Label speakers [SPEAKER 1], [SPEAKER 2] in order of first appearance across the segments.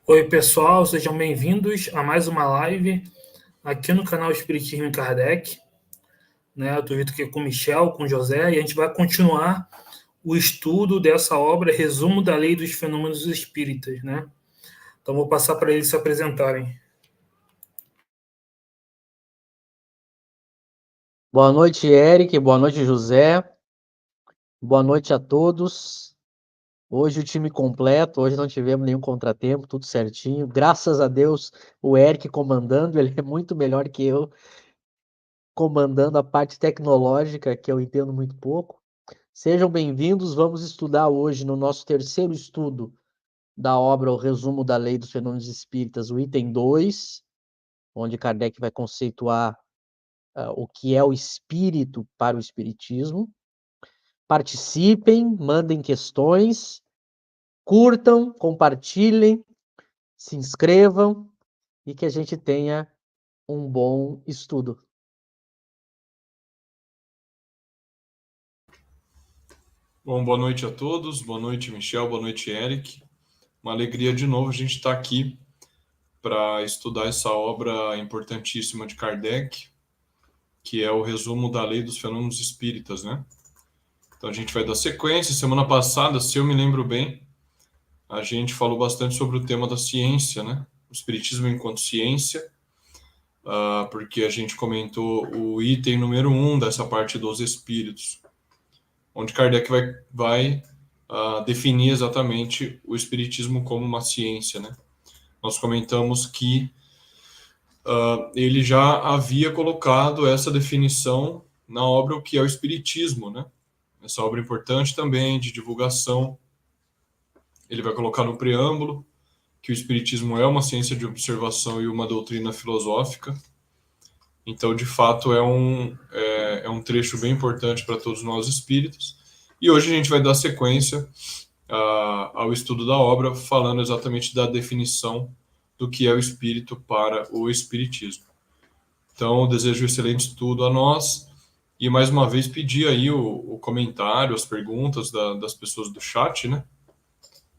[SPEAKER 1] Oi, pessoal, sejam bem-vindos a mais uma live aqui no canal Espiritismo em Kardec. Eu estou aqui com o Michel, com o José, e a gente vai continuar o estudo dessa obra, Resumo da Lei dos Fenômenos Espíritas. Então, vou passar para eles se apresentarem.
[SPEAKER 2] Boa noite, Eric. Boa noite, José. Boa noite a todos. Hoje o time completo, hoje não tivemos nenhum contratempo, tudo certinho. Graças a Deus, o Eric comandando, ele é muito melhor que eu, comandando a parte tecnológica, que eu entendo muito pouco. Sejam bem-vindos, vamos estudar hoje no nosso terceiro estudo da obra O Resumo da Lei dos Fenômenos Espíritas, o item 2, onde Kardec vai conceituar o que é o espírito para o espiritismo. Participem, mandem questões, curtam, compartilhem, se inscrevam e que a gente tenha um bom estudo.
[SPEAKER 3] Bom, boa noite a todos, boa noite, Michel, boa noite, Eric. Uma alegria de novo a gente estar aqui para estudar essa obra importantíssima de Kardec, que é o resumo da Lei dos Fenômenos Espíritas, né? Então a gente vai dar sequência. Semana passada, se eu me lembro bem, a gente falou bastante sobre o tema da ciência, né? O Espiritismo enquanto ciência, porque a gente comentou o item número 1 dessa parte dos Espíritos, onde Kardec vai definir exatamente o Espiritismo como uma ciência, né? Nós comentamos que ele já havia colocado essa definição na obra O que é o Espiritismo, né? Essa obra importante também, de divulgação. Ele vai colocar no preâmbulo que o Espiritismo é uma ciência de observação e uma doutrina filosófica. Então, de fato, é um trecho bem importante para todos nós espíritos. E hoje a gente vai dar sequência ao estudo da obra, falando exatamente da definição do que é o espírito para o espiritismo. Então, desejo um excelente estudo a nós e, mais uma vez, pedir aí o comentário, as perguntas das pessoas do chat, né?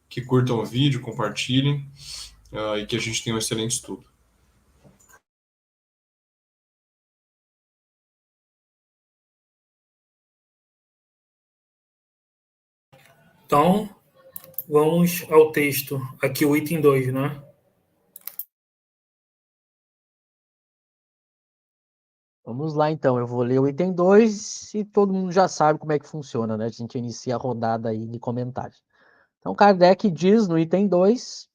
[SPEAKER 3] Que curtam o vídeo, compartilhem e que a gente tenha um excelente estudo.
[SPEAKER 1] Então, vamos ao texto. Aqui o item 2, né?
[SPEAKER 2] Vamos lá, então. Eu vou ler o item 2 e todo mundo já sabe como é que funciona, né? A gente inicia a rodada aí de comentários. Então, Kardec diz no item 2: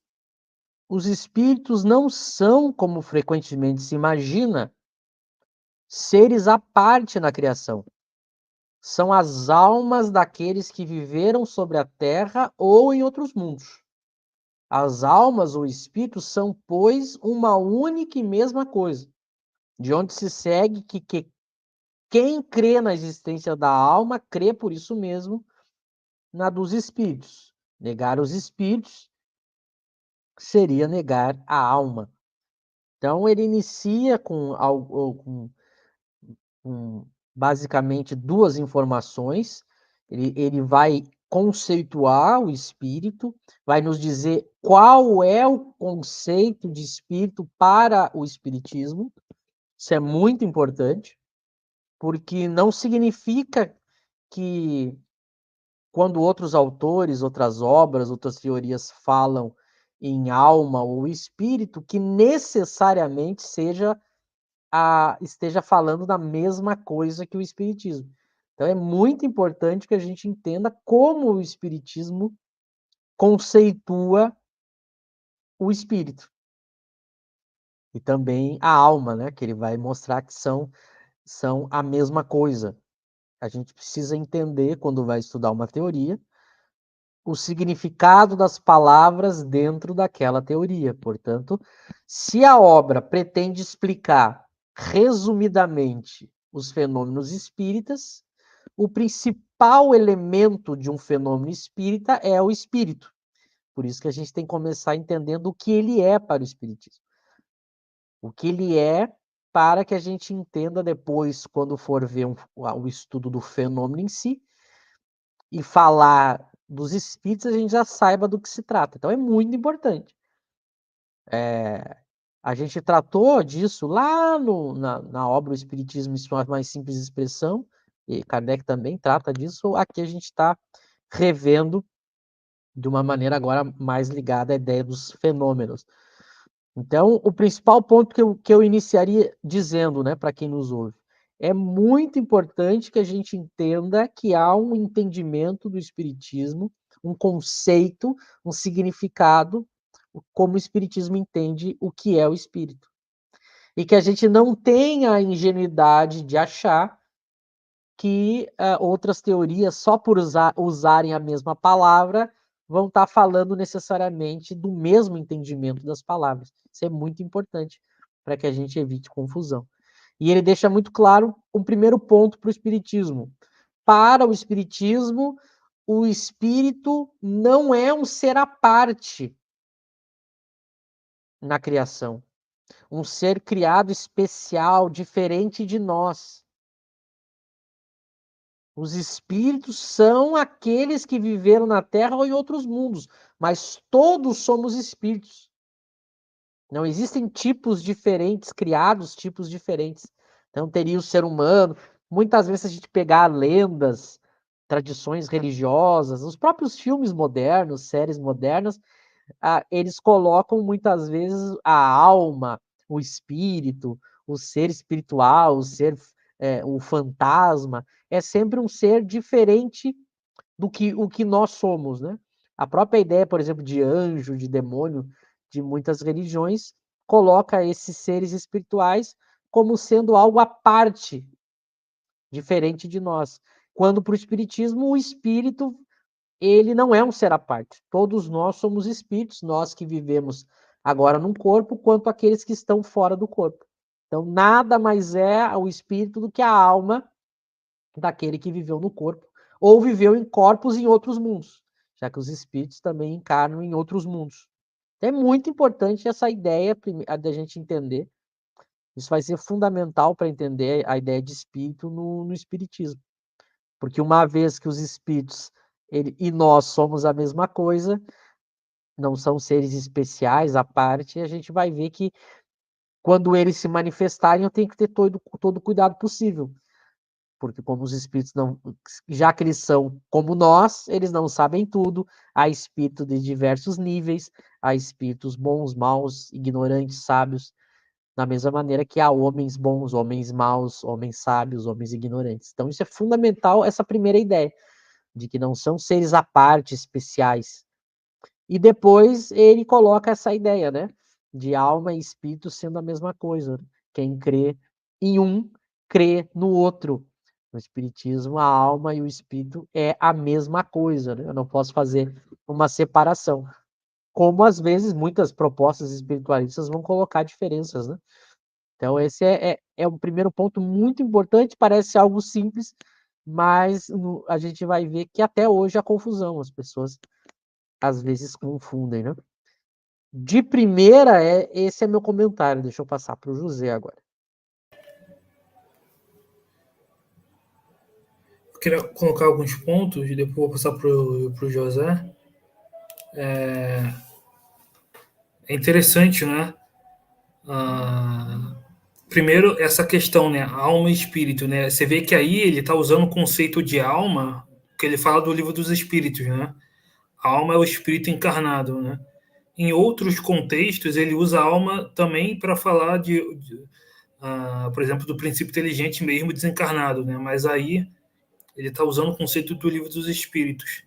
[SPEAKER 2] os espíritos não são, como frequentemente se imagina, seres à parte na criação. São as almas daqueles que viveram sobre a terra ou em outros mundos. As almas ou espíritos são, pois, uma única e mesma coisa, de onde se segue que quem crê na existência da alma crê por isso mesmo na dos espíritos. Negar os espíritos seria negar a alma. Então ele inicia com basicamente duas informações. Ele vai conceituar o espírito, vai nos dizer qual é o conceito de espírito para o espiritismo. Isso é muito importante, porque não significa que quando outros autores, outras obras, outras teorias falam em alma ou espírito, que necessariamente esteja falando da mesma coisa que o espiritismo. Então é muito importante que a gente entenda como o espiritismo conceitua o espírito e também a alma, né, que ele vai mostrar que são a mesma coisa. A gente precisa entender, quando vai estudar uma teoria, o significado das palavras dentro daquela teoria. Portanto, se a obra pretende explicar resumidamente os fenômenos espíritas, o principal elemento de um fenômeno espírita é o espírito. Por isso que a gente tem que começar entendendo o que ele é para o espiritismo. O que ele é, para que a gente entenda depois, quando for ver o estudo do fenômeno em si, e falar dos espíritos, a gente já saiba do que se trata. Então é muito importante. A gente tratou disso lá na obra O Espiritismo em Sua Mais Simples Expressão, e Kardec também trata disso. Aqui a gente está revendo de uma maneira agora mais ligada à ideia dos fenômenos. Então, o principal ponto que eu iniciaria dizendo, né, para quem nos ouve, é muito importante que a gente entenda que há um entendimento do Espiritismo, um conceito, um significado, como o Espiritismo entende o que é o espírito. E que a gente não tenha a ingenuidade de achar que outras teorias, só por usarem a mesma palavra, vão estar falando necessariamente do mesmo entendimento das palavras. Isso é muito importante para que a gente evite confusão. E ele deixa muito claro um primeiro ponto para o Espiritismo. Para o Espiritismo, o espírito não é um ser à parte na criação. Um ser criado especial, diferente de nós. Os espíritos são aqueles que viveram na Terra ou em outros mundos, mas todos somos espíritos. Não existem tipos diferentes, criados tipos diferentes. Então teria o ser humano. Muitas vezes, se a gente pegar lendas, tradições religiosas, os próprios filmes modernos, séries modernas, eles colocam muitas vezes a alma, o espírito, o ser espiritual, o fantasma, é sempre um ser diferente do que o que nós somos, né? A própria ideia, por exemplo, de anjo, de demônio, de muitas religiões, coloca esses seres espirituais como sendo algo à parte, diferente de nós. Quando para o espiritismo, o espírito ele não é um ser à parte. Todos nós somos espíritos, nós que vivemos agora num corpo, quanto aqueles que estão fora do corpo. Então, nada mais é o espírito do que a alma daquele que viveu no corpo, ou viveu em corpos em outros mundos, já que os espíritos também encarnam em outros mundos. É muito importante essa ideia da gente entender. Isso vai ser fundamental para entender a ideia de espírito no espiritismo. Porque uma vez que os espíritos e nós somos a mesma coisa, não são seres especiais à parte, a gente vai ver que quando eles se manifestarem, eu tenho que ter todo o cuidado possível. Porque como os espíritos não, já que eles são como nós, eles não sabem tudo, há espíritos de diversos níveis, há espíritos bons, maus, ignorantes, sábios, da mesma maneira que há homens bons, homens maus, homens sábios, homens ignorantes. Então isso é fundamental, essa primeira ideia, de que não são seres à parte, especiais. E depois ele coloca essa ideia, né, de alma e espírito sendo a mesma coisa. Quem crê em um, crê no outro. No espiritismo, a alma e o espírito é a mesma coisa, né? Eu não posso fazer uma separação. Como, às vezes, muitas propostas espiritualistas vão colocar diferenças, né? Então, esse é um primeiro ponto muito importante, parece algo simples, mas a gente vai ver que até hoje há confusão, as pessoas às vezes confundem, né? De primeira, esse é meu comentário, deixa eu passar para o José agora.
[SPEAKER 1] Eu queria colocar alguns pontos e depois vou passar para o José. É interessante, né? Primeiro, essa questão, né? Alma e espírito, né? Você vê que aí ele está usando o conceito de alma, que ele fala do livro dos espíritos, né? A alma é o espírito encarnado, né? Em outros contextos, ele usa a alma também para falar por exemplo, do princípio inteligente mesmo desencarnado, né? Mas aí ele está usando o conceito do livro dos espíritos.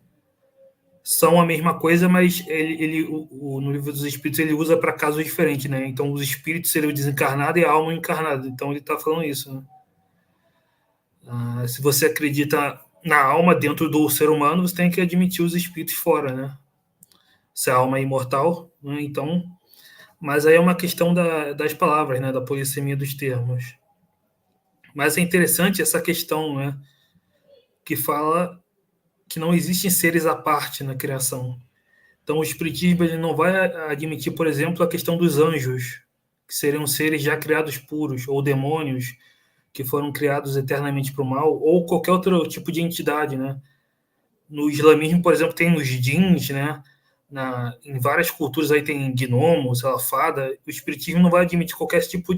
[SPEAKER 1] São a mesma coisa, mas no livro dos espíritos ele usa para casos diferentes, né? Então os espíritos seriam o desencarnado e a alma o encarnado. Então ele está falando isso, né? Se você acredita na alma dentro do ser humano, você tem que admitir os espíritos fora, né? Se a alma é imortal, né? Então, mas aí é uma questão das palavras, né? Da polissemia dos termos. Mas é interessante essa questão, né? Que fala que não existem seres à parte na criação. Então, o espiritismo ele não vai admitir, por exemplo, a questão dos anjos, que seriam seres já criados puros, ou demônios, que foram criados eternamente para o mal, ou qualquer outro tipo de entidade, né? No islamismo, por exemplo, tem os djinns, né? em várias culturas aí tem gnomo, sei lá, fada, o espiritismo não vai admitir qualquer tipo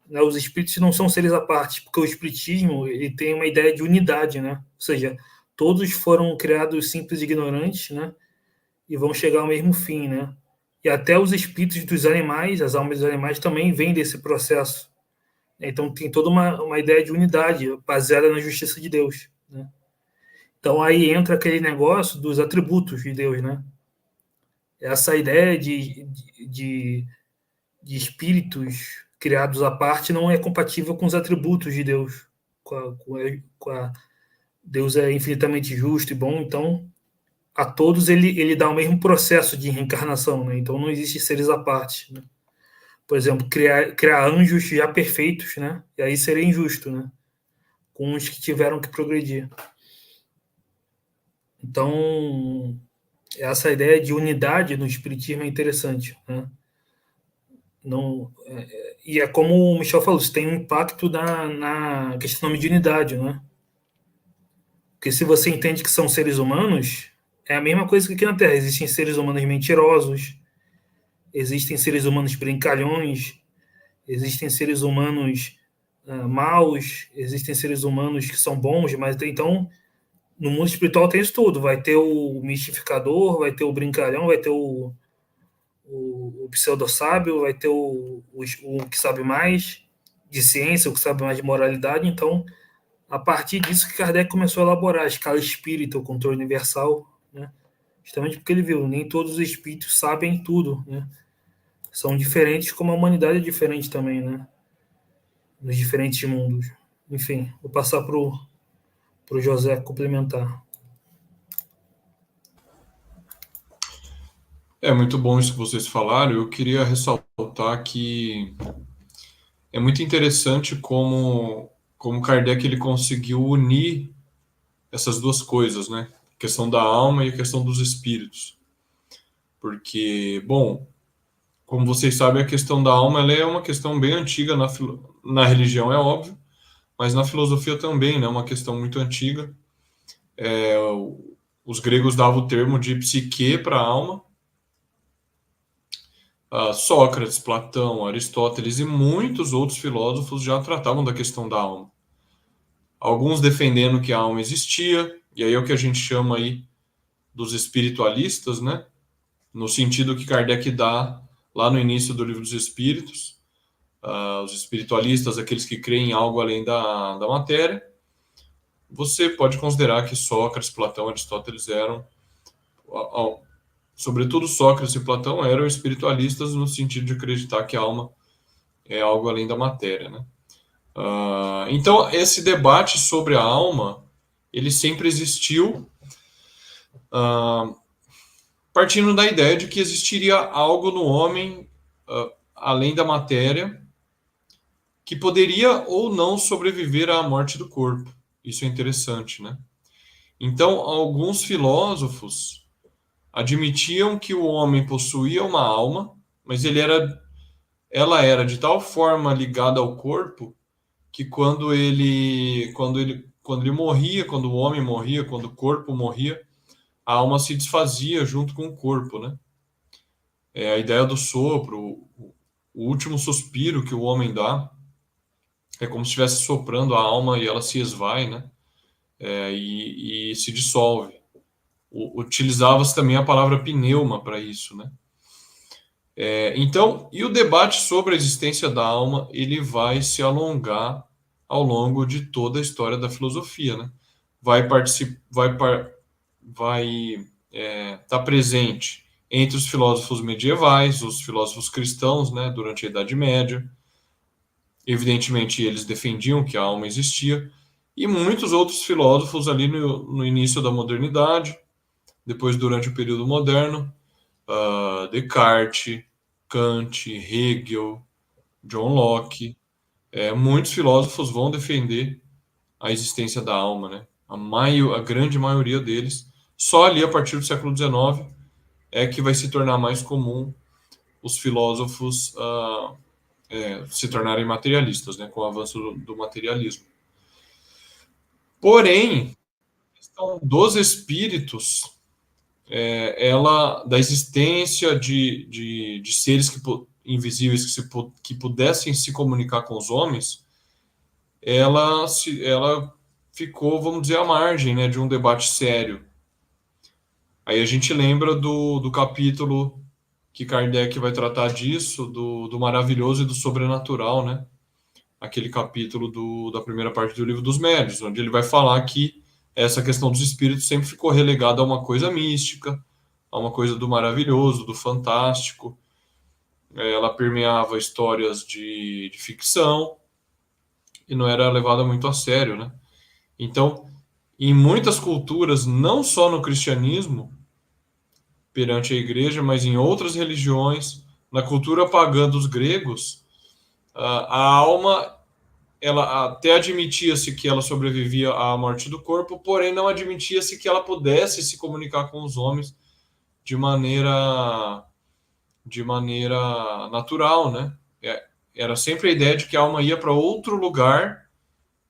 [SPEAKER 1] né, os espíritos não são seres à parte, porque o espiritismo ele tem uma ideia de unidade, né? Ou seja, todos foram criados simples e ignorantes, né? E vão chegar ao mesmo fim, né? E até os espíritos dos animais, as almas dos animais também vêm desse processo. Então tem toda uma ideia de unidade baseada na justiça de Deus, né? Então aí entra aquele negócio dos atributos de Deus, né? Essa ideia de espíritos criados à parte não é compatível com os atributos de Deus. Deus é infinitamente justo e bom, então a todos ele dá o mesmo processo de reencarnação, né? Então não existe seres à parte, né? Por exemplo, criar anjos já perfeitos, né? E aí seria injusto, né? Com os que tiveram que progredir. Então, essa ideia de unidade no espiritismo é interessante, né? Não, e é como o Michel falou, isso tem um impacto na questão da mediunidade, né? Porque se você entende que são seres humanos, é a mesma coisa que aqui na Terra. Existem seres humanos mentirosos, existem seres humanos brincalhões, existem seres humanos maus, existem seres humanos que são bons, mas então no mundo espiritual tem isso tudo. Vai ter o mistificador, vai ter o brincalhão, vai ter o pseudo-sábio, vai ter o que sabe mais de ciência, o que sabe mais de moralidade. Então, a partir disso que Kardec começou a elaborar a escala espírita, o controle universal, né? Justamente porque ele viu, nem todos os espíritos sabem tudo, né? São diferentes, como a humanidade é diferente também, né? Nos diferentes mundos. Enfim, vou passar para o José complementar.
[SPEAKER 3] É muito bom isso que vocês falaram. Eu queria ressaltar que é muito interessante como Kardec ele conseguiu unir essas duas coisas, né? A questão da alma e a questão dos espíritos. Porque, bom, como vocês sabem, a questão da alma ela é uma questão bem antiga na religião, é óbvio, mas na filosofia também, né? Uma questão muito antiga. Os gregos davam o termo de psique para a alma. Sócrates, Platão, Aristóteles e muitos outros filósofos já tratavam da questão da alma. Alguns defendendo que a alma existia, e aí é o que a gente chama aí dos espiritualistas, né? No sentido que Kardec dá lá no início do Livro dos Espíritos. Os espiritualistas, aqueles que creem em algo além da matéria. Você pode considerar que Sócrates, Platão, Aristóteles eram, sobretudo Sócrates e Platão, eram espiritualistas no sentido de acreditar que a alma é algo além da matéria, né? Então, esse debate sobre a alma, ele sempre existiu, partindo da ideia de que existiria algo no homem, além da matéria, que poderia ou não sobreviver à morte do corpo. Isso é interessante, né? Então, alguns filósofos admitiam que o homem possuía uma alma, mas ela era de tal forma ligada ao corpo que quando morria, quando o homem morria, quando o corpo morria, a alma se desfazia junto com o corpo, né? É a ideia do sopro, o último suspiro que o homem dá, é como se estivesse soprando a alma e ela se esvai, né? E se dissolve. Utilizava-se também a palavra pneuma para isso, né? Então, e o debate sobre a existência da alma, ele vai se alongar ao longo de toda a história da filosofia, né? Vai estar presente entre os filósofos medievais, os filósofos cristãos, né, durante a Idade Média. Evidentemente, eles defendiam que a alma existia, e muitos outros filósofos ali no início da modernidade, depois durante o período moderno, Descartes, Kant, Hegel, John Locke, muitos filósofos vão defender a existência da alma, né? A grande maioria deles, só ali a partir do século XIX é que vai se tornar mais comum os filósofos se tornarem materialistas, né? Com o avanço do materialismo. Porém, a questão dos espíritos da existência de seres invisíveis que pudessem se comunicar com os homens, ela ficou, vamos dizer, à margem, né, de um debate sério. Aí a gente lembra do capítulo que Kardec vai tratar disso, do maravilhoso e do sobrenatural, né? Aquele capítulo da primeira parte do Livro dos Médiuns, onde ele vai falar que essa questão dos espíritos sempre ficou relegada a uma coisa mística, a uma coisa do maravilhoso, do fantástico. Ela permeava histórias de ficção e não era levada muito a sério, né? Então, em muitas culturas, não só no cristianismo, perante a igreja, mas em outras religiões, na cultura pagã dos gregos, a alma, ela até admitia-se que ela sobrevivia à morte do corpo, porém não admitia-se que ela pudesse se comunicar com os homens de maneira natural, né? Era sempre a ideia de que a alma ia para outro lugar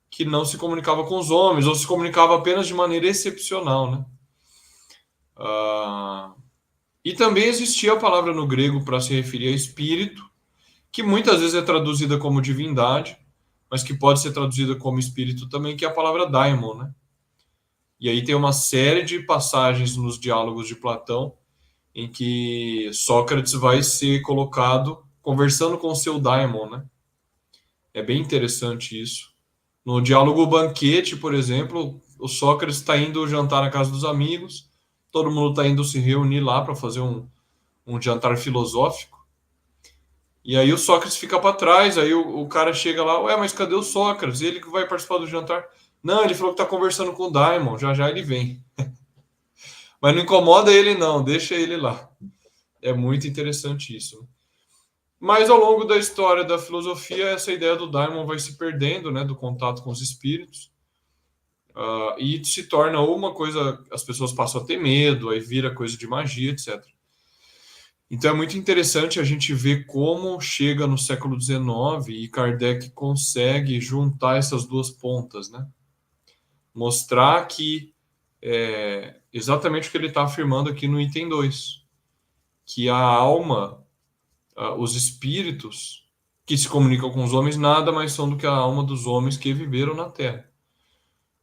[SPEAKER 3] que não se comunicava com os homens, ou se comunicava apenas de maneira excepcional, né? E também existia a palavra no grego para se referir a espírito, que muitas vezes é traduzida como divindade, mas que pode ser traduzida como espírito também, que é a palavra daimon, né? E aí tem uma série de passagens nos diálogos de Platão em que Sócrates vai ser colocado conversando com o seu daimon, né? É bem interessante isso. No diálogo Banquete, por exemplo, o Sócrates está indo jantar na casa dos amigos, todo mundo está indo se reunir lá para fazer um jantar filosófico. E aí o Sócrates fica para trás, aí o cara chega lá, ué, mas cadê o Sócrates? Ele que vai participar do jantar. Não, ele falou que está conversando com o Daimon, já já ele vem. Mas não incomoda ele não, deixa ele lá. É muito interessante isso. Mas ao longo da história da filosofia, essa ideia do Daimon vai se perdendo, né, do contato com os espíritos, e se torna uma coisa, as pessoas passam a ter medo, aí vira coisa de magia, etc. Então é muito interessante a gente ver como chega no século XIX e Kardec consegue juntar essas duas pontas, né? Mostrar que exatamente o que ele está afirmando aqui no item 2, que a alma, os espíritos que se comunicam com os homens, nada mais são do que a alma dos homens que viveram na Terra.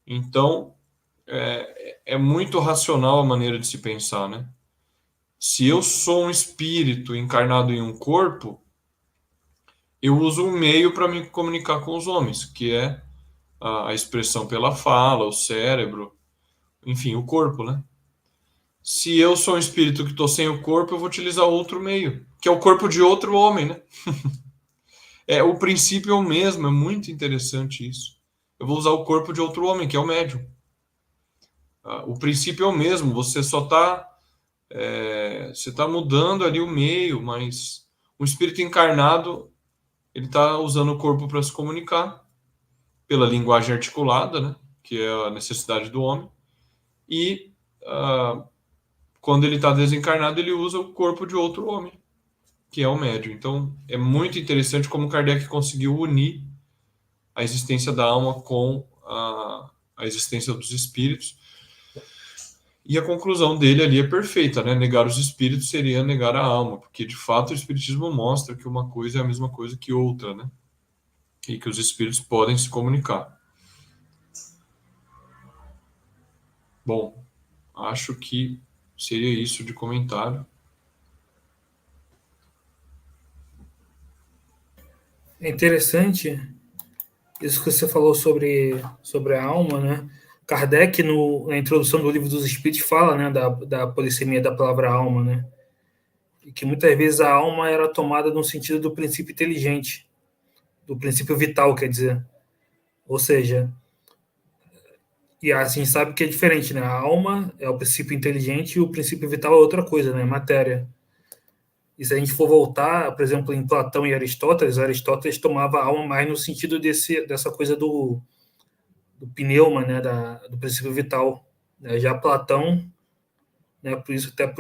[SPEAKER 3] Então, é muito racional a maneira de se pensar, né? Se eu sou um espírito encarnado em um corpo, eu uso um meio para me comunicar com os homens, que é a expressão pela fala, o cérebro, enfim, o corpo, né? Se eu sou um espírito que estou sem o corpo, eu vou utilizar outro meio, que é o corpo de outro homem, né? O princípio é o mesmo, é muito interessante isso. Eu vou usar o corpo de outro homem, que é o médium. O princípio é o mesmo, você só está você está mudando ali o meio, mas o espírito encarnado ele está usando o corpo para se comunicar pela linguagem articulada, né, que é a necessidade do homem, e quando ele está desencarnado ele usa o corpo de outro homem, que é o médium. Então é muito interessante como Kardec conseguiu unir a existência da alma com a existência dos espíritos. E a conclusão dele ali é perfeita, né? Negar os espíritos seria negar a alma, porque de fato o espiritismo mostra que uma coisa é a mesma coisa que outra, né? E que os espíritos podem se comunicar. Bom, acho que seria isso de comentário.
[SPEAKER 1] É interessante isso que você falou sobre a alma, né? Kardec, na introdução do Livro dos Espíritos, fala, né, da polissemia da palavra alma, né? E que muitas vezes a alma era tomada no sentido do princípio inteligente, do princípio vital, quer dizer. Ou seja, e assim sabe que é diferente, né? A alma é o princípio inteligente e o princípio vital é outra coisa, né? Matéria. E se a gente for voltar, por exemplo, em Platão e Aristóteles tomava a alma mais no sentido dessa coisa do pneuma, né? Do princípio vital. Né? Já Platão, né? Por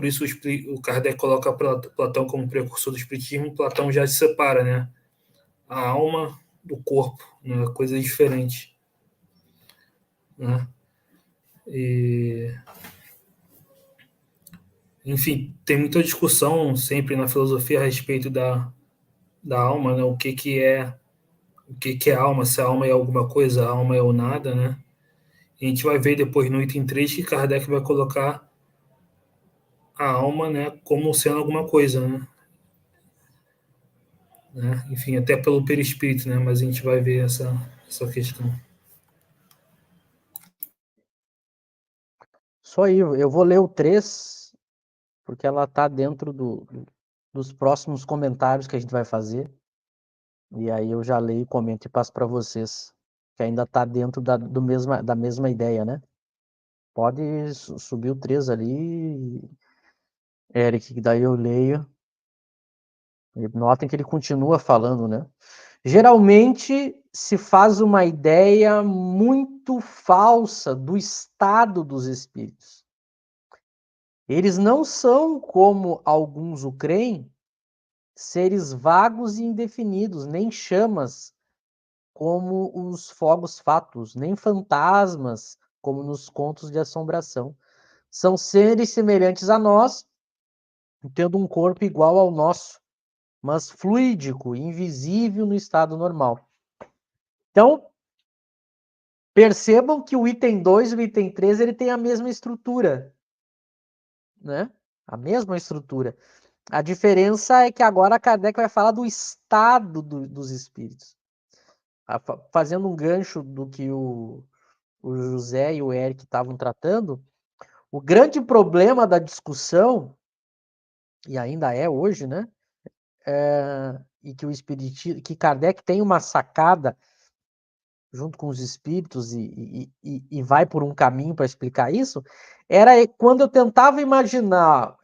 [SPEAKER 1] isso o Kardec coloca Platão como precursor do espiritismo. Platão já se separa, né? A alma do corpo, né? Coisa diferente, né? E Enfim, tem muita discussão sempre na filosofia a respeito da alma, né? O que é alma, se a alma é alguma coisa, a alma é o nada, né? E a gente vai ver depois no item 3 que Kardec vai colocar a alma, né, como sendo alguma coisa, né? Enfim, até pelo perispírito, né? Mas a gente vai ver essa questão.
[SPEAKER 2] Só aí, eu vou ler o 3, porque ela está dentro dos próximos comentários que a gente vai fazer. E aí eu já leio, comento e passo para vocês, que ainda está dentro da mesma ideia, né? Pode subir o 3 ali, Eric, que daí eu leio. E notem que ele continua falando, né? Geralmente se faz uma ideia muito falsa do estado dos espíritos. Eles não são, como alguns o creem, seres vagos e indefinidos, nem chamas, como os fogos fátuos, nem fantasmas, como nos contos de assombração. São seres semelhantes a nós, tendo um corpo igual ao nosso, mas fluídico, invisível no estado normal. Então, percebam que o item 2 e o item 3 ele tem a mesma estrutura, né? A mesma estrutura. A diferença é que agora Kardec vai falar do estado dos espíritos. Fazendo um gancho do que o José e o Eric estavam tratando, o grande problema da discussão, e ainda é hoje, né? E que o espiritismo, que Kardec tem uma sacada junto com os espíritos e vai por um caminho para explicar isso, era quando eu tentava imaginar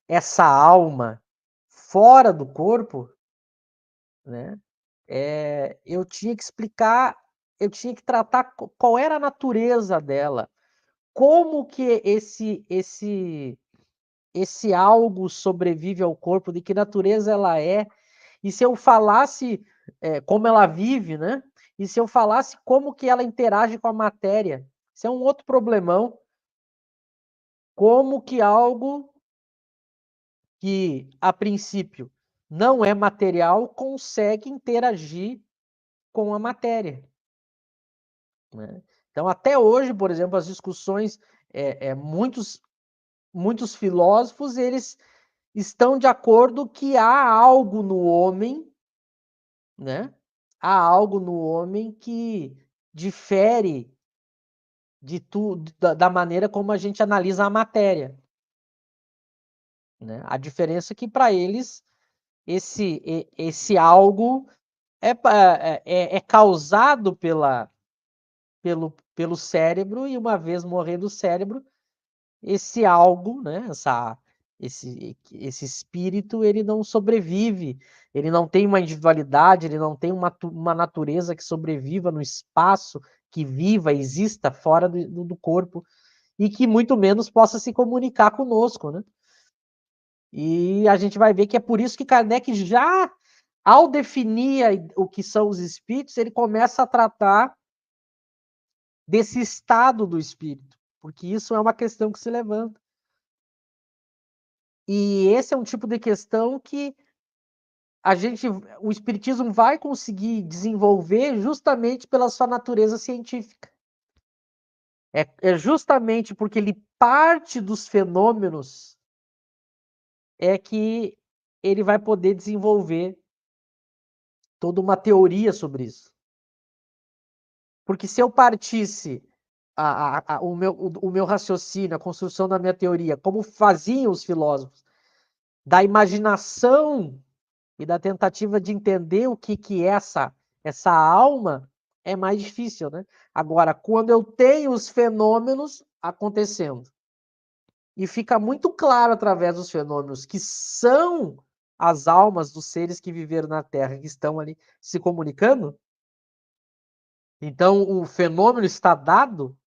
[SPEAKER 2] essa alma fora do corpo, né? Eu tinha que explicar, eu tinha que tratar qual era a natureza dela, como que esse algo sobrevive ao corpo, de que natureza ela é, e se eu falasse como ela vive, né? E se eu falasse como que ela interage com a matéria, isso é um outro problemão. Como que algo que, a princípio, não é material, consegue interagir com a matéria, né? Então, até hoje, por exemplo, as discussões, muitos filósofos, eles estão de acordo que há algo no homem, né? Há algo no homem que difere de tudo da maneira como a gente analisa a matéria, né? A diferença é que para eles esse algo é causado pelo cérebro, e uma vez morrendo o cérebro, esse algo, né, esse espírito, ele não sobrevive, ele não tem uma individualidade, ele não tem uma natureza que sobreviva no espaço, que viva, exista fora do corpo, e que muito menos possa se comunicar conosco, né? E a gente vai ver que é por isso que Kardec já, ao definir o que são os espíritos, ele começa a tratar desse estado do espírito, porque isso é uma questão que se levanta. E esse é um tipo de questão que o espiritismo vai conseguir desenvolver justamente pela sua natureza científica. É justamente porque ele parte dos fenômenos que ele vai poder desenvolver toda uma teoria sobre isso. Porque se eu partisse o meu raciocínio, a construção da minha teoria, como faziam os filósofos, da imaginação e da tentativa de entender o que é essa alma, é mais difícil, né? Agora, quando eu tenho os fenômenos acontecendo, e fica muito claro através dos fenômenos que são as almas dos seres que viveram na Terra, que estão ali se comunicando, então o fenômeno está dado,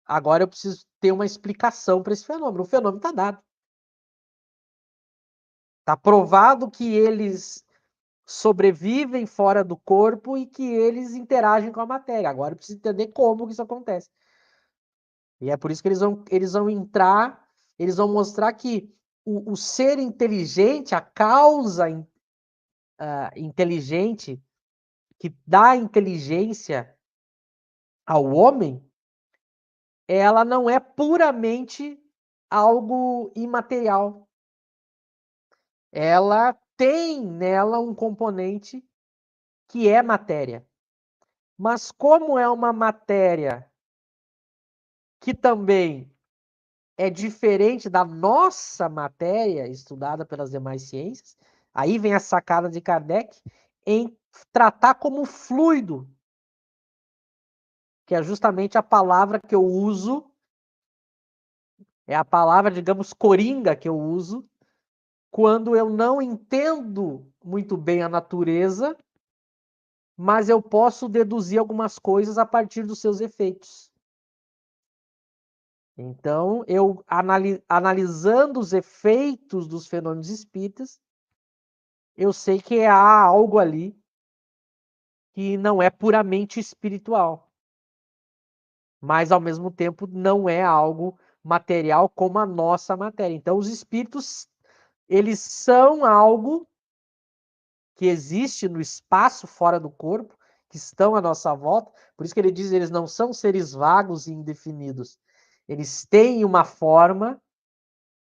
[SPEAKER 2] agora eu preciso ter uma explicação para esse fenômeno. O fenômeno está dado. Está provado que eles sobrevivem fora do corpo e que eles interagem com a matéria. Agora eu preciso entender como que isso acontece. E é por isso que eles vão entrar eles vão mostrar que o ser inteligente, a causa inteligente, que dá inteligência ao homem, ela não é puramente algo imaterial. Ela tem nela um componente que é matéria. Mas como é uma matéria que também é diferente da nossa matéria estudada pelas demais ciências, aí vem a sacada de Kardec em tratar como fluido, que é justamente a palavra que eu uso, é a palavra, digamos, coringa que eu uso, quando eu não entendo muito bem a natureza, mas eu posso deduzir algumas coisas a partir dos seus efeitos. Então, eu analisando os efeitos dos fenômenos espíritas, eu sei que há algo ali que não é puramente espiritual, mas ao mesmo tempo não é algo material como a nossa matéria. Então, os espíritos, eles são algo que existe no espaço fora do corpo, que estão à nossa volta. Por isso que ele diz, eles não são seres vagos e indefinidos. Eles têm uma forma,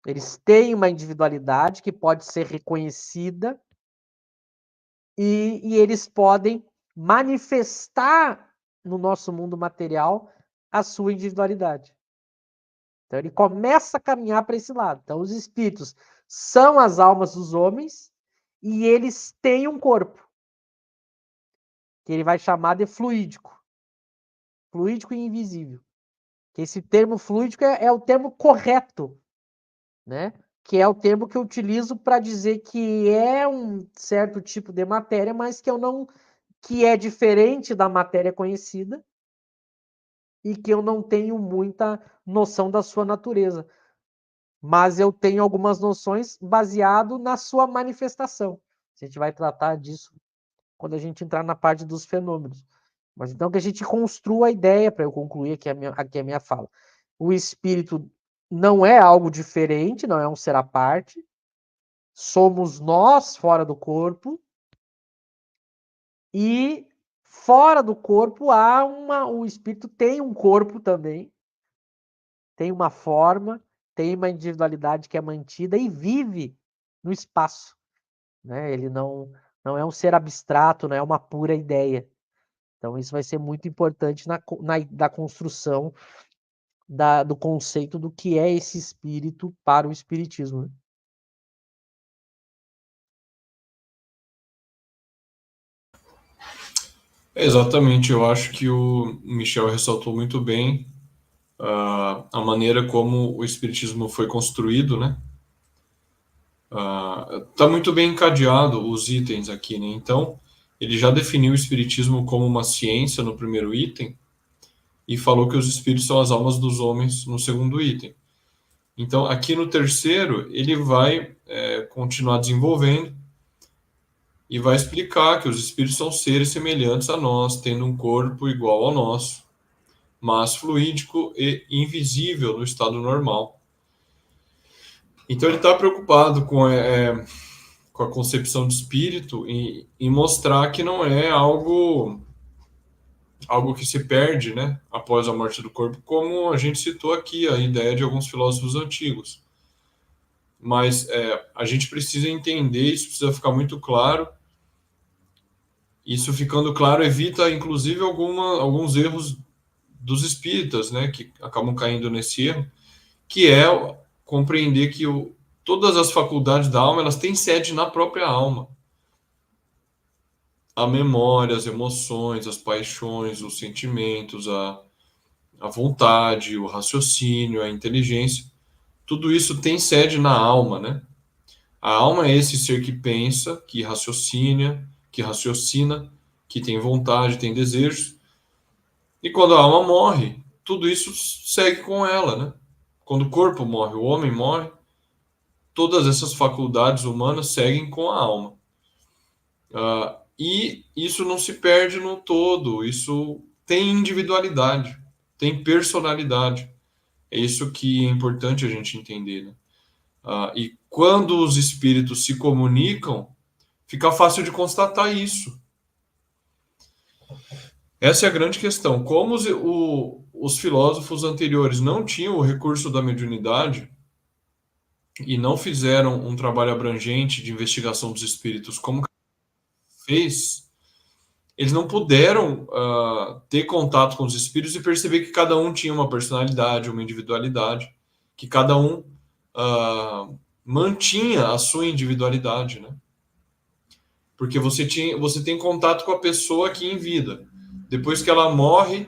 [SPEAKER 2] eles têm uma individualidade que pode ser reconhecida e eles podem manifestar no nosso mundo material a sua individualidade. Então ele começa a caminhar para esse lado. Então os espíritos são as almas dos homens e eles têm um corpo, que ele vai chamar de fluídico. Fluídico e invisível. Que esse termo fluídico é o termo correto, né? Que é o termo que eu utilizo para dizer que é um certo tipo de matéria, mas que é diferente da matéria conhecida e que eu não tenho muita noção da sua natureza. Mas eu tenho algumas noções baseado na sua manifestação. A gente vai tratar disso quando a gente entrar na parte dos fenômenos. Mas então que a gente construa a ideia, para eu concluir aqui a minha fala. O espírito não é algo diferente, não é um ser à parte. Somos nós fora do corpo. E fora do corpo o espírito tem um corpo também, tem uma forma, tem uma individualidade que é mantida e vive no espaço, né? Ele não é um ser abstrato, não é uma pura ideia. Então isso vai ser muito importante da construção do conceito do que é esse espírito para o espiritismo, né?
[SPEAKER 3] Exatamente, eu acho que o Michel ressaltou muito bem a maneira como o Espiritismo foi construído, né? Tá muito bem encadeado os itens aqui, né? Então, ele já definiu o Espiritismo como uma ciência no primeiro item e falou que os espíritos são as almas dos homens no segundo item. Então, aqui no terceiro, ele vai continuar desenvolvendo e vai explicar que os espíritos são seres semelhantes a nós, tendo um corpo igual ao nosso, mas fluídico e invisível no estado normal. Então ele está preocupado com a concepção de espírito em mostrar que não é algo que se perde, né, após a morte do corpo, como a gente citou aqui, a ideia de alguns filósofos antigos. Mas a gente precisa entender, isso precisa ficar muito claro. Isso ficando claro evita, inclusive, alguns erros dos espíritas, né, que acabam caindo nesse erro, que é compreender que todas as faculdades da alma elas têm sede na própria alma. A memória, as emoções, as paixões, os sentimentos, a vontade, o raciocínio, a inteligência, tudo isso tem sede na alma, né? A alma é esse ser que pensa, que raciocina, que tem vontade, tem desejos. E quando a alma morre, tudo isso segue com ela, né? Quando o corpo morre, o homem morre, todas essas faculdades humanas seguem com a alma. E isso não se perde no todo, isso tem individualidade, tem personalidade. É isso que é importante a gente entender, né? E quando os espíritos se comunicam, fica fácil de constatar isso. Essa é a grande questão. Como os filósofos anteriores não tinham o recurso da mediunidade e não fizeram um trabalho abrangente de investigação dos espíritos como fez, eles não puderam ter contato com os espíritos e perceber que cada um tinha uma personalidade, uma individualidade, que cada um mantinha a sua individualidade, né? Porque você tem contato com a pessoa aqui em vida. Depois que ela morre,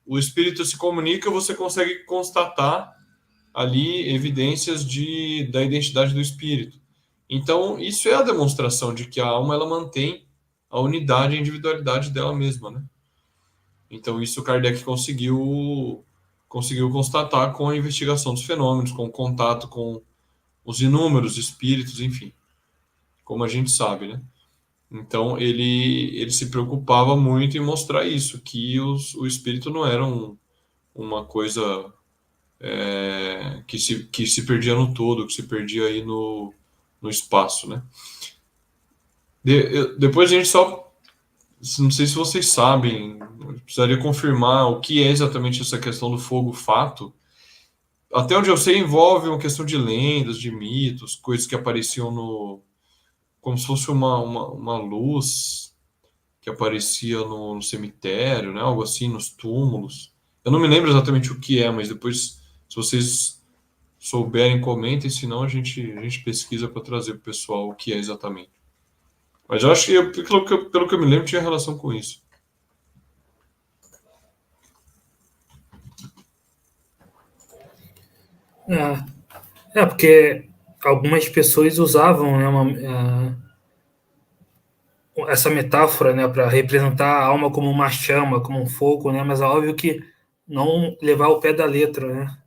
[SPEAKER 3] o espírito se comunica, você consegue constatar ali evidências da identidade do espírito. Então, isso é a demonstração de que a alma ela mantém a unidade e a individualidade dela mesma, né? Então, isso Kardec conseguiu constatar com a investigação dos fenômenos, com o contato com os inúmeros espíritos, enfim, como a gente sabe, né? Então, ele se preocupava muito em mostrar isso, que o espírito não era uma coisa que se perdia no todo, que se perdia aí no espaço, né? Depois a gente não sei se vocês sabem, eu precisaria confirmar o que é exatamente essa questão do fogo-fato. Até onde eu sei, envolve uma questão de lendas, de mitos, coisas que apareciam como se fosse uma luz que aparecia no cemitério, né? Algo assim, nos túmulos. Eu não me lembro exatamente o que é, mas depois, se vocês souberem, comentem, senão a gente pesquisa para trazer para o pessoal o que é exatamente. Mas eu acho que, pelo que eu me lembro, tinha relação com isso.
[SPEAKER 1] Porque algumas pessoas usavam, né, essa metáfora, né, para representar a alma como uma chama, como um fogo, né, mas é óbvio que não levar o pé da letra, né,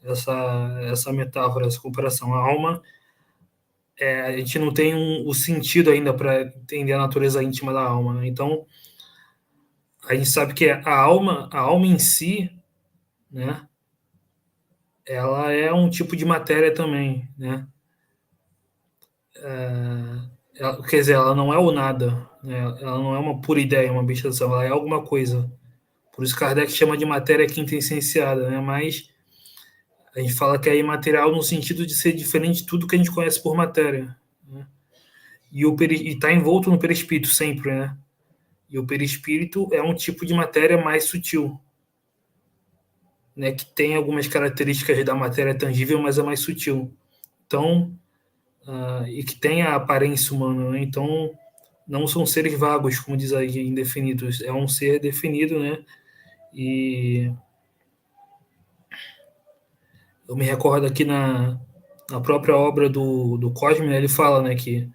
[SPEAKER 1] essa metáfora, essa comparação. A alma, a gente não tem o sentido ainda para entender a natureza íntima da alma, né? Então, a gente sabe que a alma em si, né, ela é um tipo de matéria também, né? Quer dizer, ela não é o nada, né? Ela não é uma pura ideia, uma abstração, ela é alguma coisa. Por isso Kardec chama de matéria quintessenciada, né? Mas a gente fala que é imaterial no sentido de ser diferente de tudo que a gente conhece por matéria, né? E está envolto no perispírito sempre, né? E o perispírito é um tipo de matéria mais sutil, né? Que tem algumas características da matéria tangível, mas é mais sutil. Então, e que tem a aparência humana, né? Então, não são seres vagos, como diz aí, indefinidos. É um ser definido, né? E eu me recordo aqui na própria obra do Cosme, né, ele fala, né, que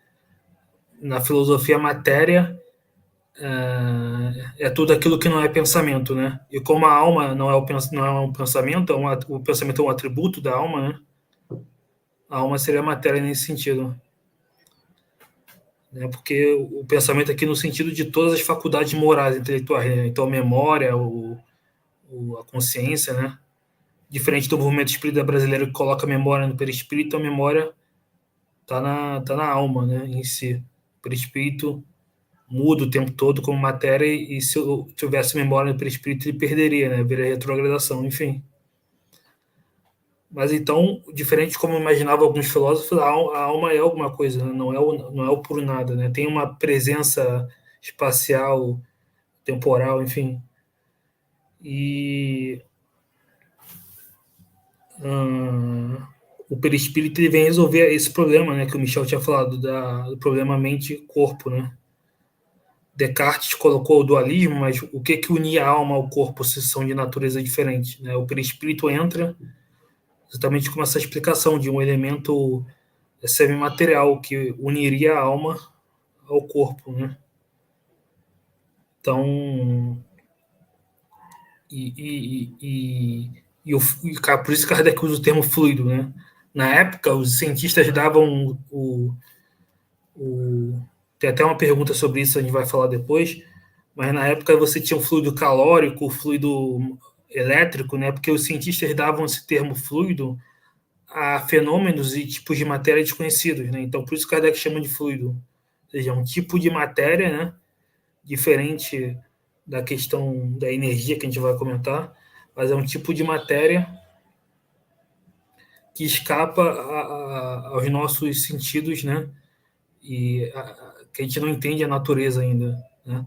[SPEAKER 1] na filosofia a matéria é tudo aquilo que não é pensamento, né? E como a alma não é um pensamento, o pensamento é um atributo da alma, né? A alma seria a matéria nesse sentido. Né? Porque o pensamento aqui no sentido de todas as faculdades morais, intelectuais, né? Então a memória, a consciência, né? Diferente do movimento espírita brasileiro que coloca a memória no perispírito, a memória tá na alma, né, em si. O perispírito muda o tempo todo como matéria e se eu tivesse memória no perispírito ele perderia, né, viria retrogradação, enfim. Mas então, diferente de como imaginavam alguns filósofos, a alma é alguma coisa, né? Não é o por nada, né? Tem uma presença espacial, temporal, enfim. E o perispírito ele vem resolver esse problema, né, que o Michel tinha falado, do problema mente-corpo, né? Descartes colocou o dualismo, mas o que unia a alma ao corpo se são de natureza diferente, né? O perispírito entra exatamente com essa explicação de um elemento semimaterial que uniria a alma ao corpo, né? Então, por isso Kardec usa o termo fluido, né? Na época, os cientistas davam tem até uma pergunta sobre isso, a gente vai falar depois, mas na época você tinha o fluido calórico, o fluido elétrico, né? Porque os cientistas davam esse termo fluido a fenômenos e tipos de matéria desconhecidos, né? Então, por isso que Kardec chama de fluido. Ou seja, é um tipo de matéria, né? Diferente da questão da energia que a gente vai comentar, mas é um tipo de matéria que escapa aos nossos sentidos, né? E que a gente não entende a natureza ainda, né?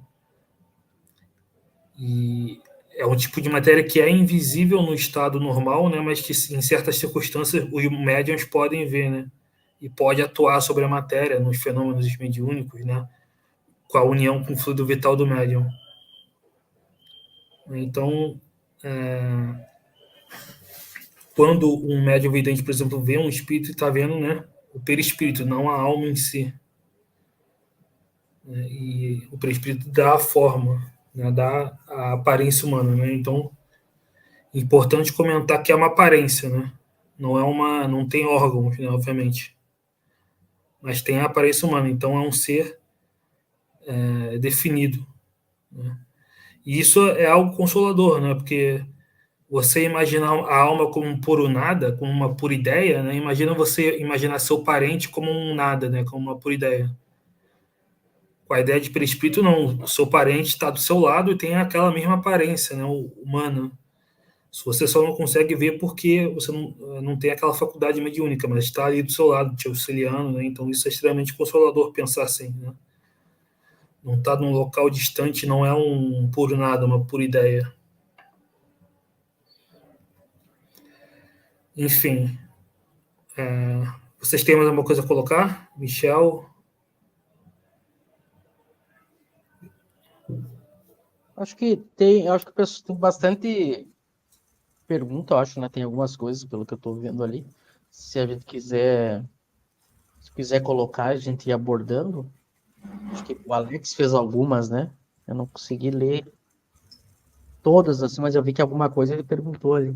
[SPEAKER 1] E é um tipo de matéria que é invisível no estado normal, né? Mas que em certas circunstâncias os médiums podem ver, né? E pode atuar sobre a matéria nos fenômenos mediúnicos, né? Com a união com o fluido vital do médium. Então, quando um médium vidente, por exemplo, vê um espírito, está vendo, né, o perispírito, não a alma em si. E o perispírito dá a forma, né, dá a aparência humana, né? Então, é importante comentar que é uma aparência, né? Não tem órgãos, né, obviamente, mas tem a aparência humana. Então, é um ser definido. Né? E isso é algo consolador, né? Porque você imaginar a alma como um puro nada, como uma pura ideia, né? Imagina você imaginar seu parente como um nada, né? Como uma pura ideia. Com a ideia de perispírito, não. O seu parente está do seu lado e tem aquela mesma aparência, né? Humana. Se você só não consegue ver porque você não tem aquela faculdade mediúnica, mas está ali do seu lado, te auxiliando, né? Então isso é extremamente consolador pensar assim, né? Não está num local distante, não é um puro nada, uma pura ideia. Enfim, vocês têm mais alguma coisa a colocar? Michel?
[SPEAKER 2] Acho que o pessoal tem bastante pergunta, eu acho, né? Tem algumas coisas, pelo que eu estou vendo ali. Se a gente quiser colocar, a gente ir abordando. Acho que o Alex fez algumas, né? Eu não consegui ler todas, assim, mas eu vi que alguma coisa ele perguntou ali.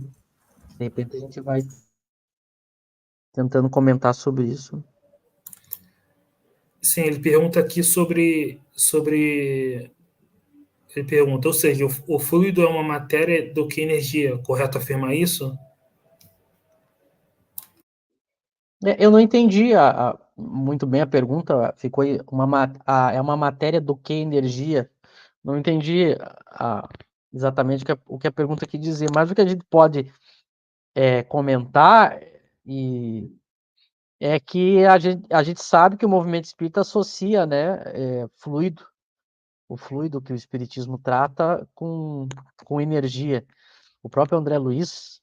[SPEAKER 2] De repente a gente vai tentando comentar sobre isso.
[SPEAKER 1] Sim, ele pergunta aqui ele pergunta, ou seja, o fluido é uma matéria do que energia, correto afirmar isso?
[SPEAKER 2] Eu não entendi muito bem a pergunta. Ficou é uma matéria do que energia? Não entendi exatamente o que a pergunta quer dizer, mas o que a gente pode comentar é que a gente sabe que o movimento espírita associa, né, o fluido que o espiritismo trata com energia. O próprio André Luiz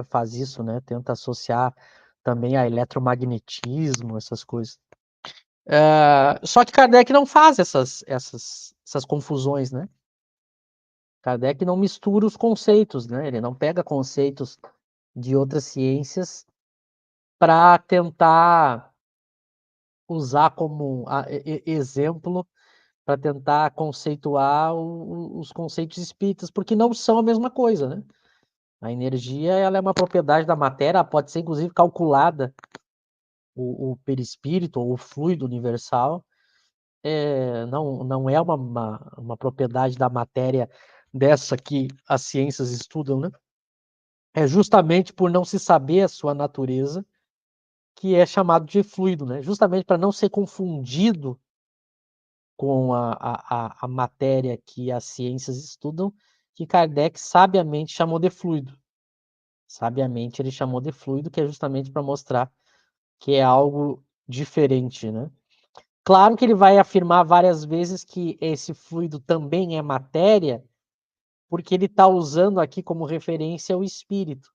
[SPEAKER 2] faz isso, né? Tenta associar também a eletromagnetismo, essas coisas. Só que Kardec não faz essas confusões, né? Kardec não mistura os conceitos, né? Ele não pega conceitos de outras ciências para tentar usar como exemplo, para tentar conceituar os conceitos espíritas, porque não são a mesma coisa, né? A energia, ela é uma propriedade da matéria, pode ser inclusive calculada, o perispírito ou o fluido universal, não é uma propriedade da matéria dessa que as ciências estudam, né? É justamente por não se saber a sua natureza que é chamado de fluido, né? Justamente para não ser confundido com a matéria que as ciências estudam, que Kardec sabiamente chamou de fluido. Sabiamente ele chamou de fluido, que é justamente para mostrar que é algo diferente, né? Claro que ele vai afirmar várias vezes que esse fluido também é matéria, porque ele está usando aqui como referência o espírito.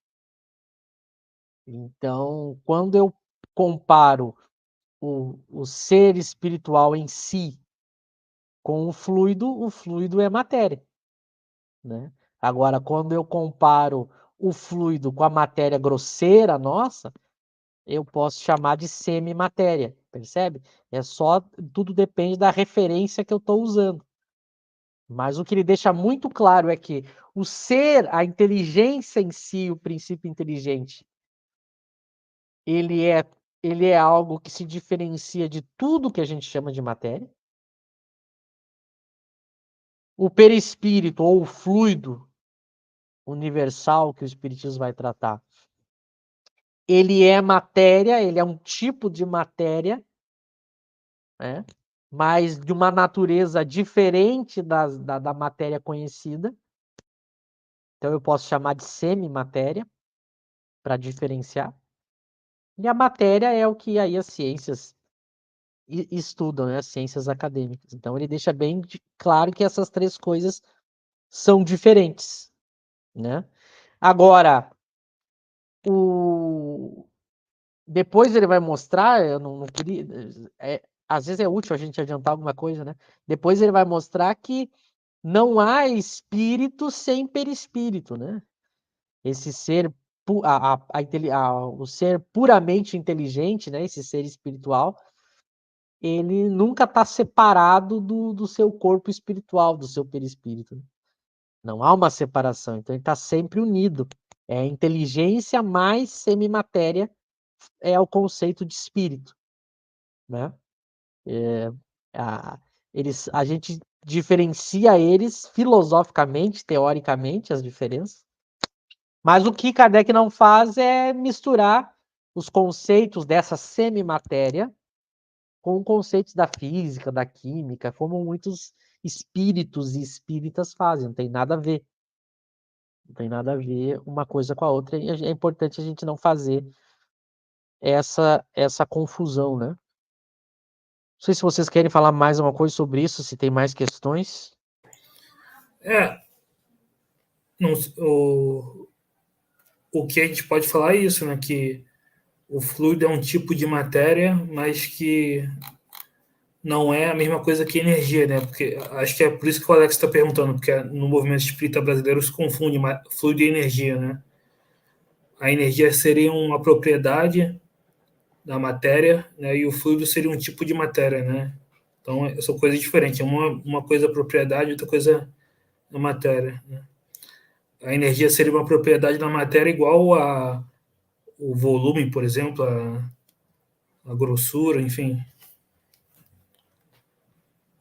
[SPEAKER 2] Então, quando eu comparo o ser espiritual em si com o fluido é matéria, né? Agora, quando eu comparo o fluido com a matéria grosseira nossa, eu posso chamar de semimatéria, percebe? Tudo depende da referência que eu estou usando. Mas o que ele deixa muito claro é que o ser, a inteligência em si, o princípio inteligente, ele é, ele é algo que se diferencia de tudo que a gente chama de matéria. O perispírito ou o fluido universal que o Espiritismo vai tratar. Ele é matéria, ele é um tipo de matéria, né? Mas de uma natureza diferente da matéria conhecida. Então eu posso chamar de semimatéria, para diferenciar. E a matéria é o que aí as ciências estudam, né? As ciências acadêmicas. Então ele deixa bem claro que essas três coisas são diferentes, né? Agora, depois ele vai mostrar, eu não queria, às vezes é útil a gente adiantar alguma coisa, né? Depois ele vai mostrar que não há espírito sem perispírito, né? Esse ser, o ser puramente inteligente, né? Esse ser espiritual, ele nunca está separado do seu corpo espiritual, do seu perispírito, né? Não há uma separação, então ele está sempre unido. É inteligência mais semimatéria, é o conceito de espírito, né? A gente diferencia eles filosoficamente, teoricamente, as diferenças, mas o que Kardec não faz é misturar os conceitos dessa semimatéria com conceitos da física, da química, como muitos espíritos e espíritas fazem, não tem nada a ver. Não tem nada a ver uma coisa com a outra, e é importante a gente não fazer essa confusão, né? Não sei se vocês querem falar mais uma coisa sobre isso, se tem mais questões.
[SPEAKER 1] Não, o que a gente pode falar é isso, né? Que o fluido é um tipo de matéria, mas que não é a mesma coisa que energia, né? Porque acho que é por isso que o Alex está perguntando, porque no movimento espírita brasileiro se confunde fluido e energia, né? A energia seria uma propriedade da matéria, né? E o fluido seria um tipo de matéria, né? Então são coisas diferentes. Uma coisa é propriedade, outra coisa é matéria, né? A energia seria uma propriedade da matéria igual o volume, por exemplo, a grossura, enfim.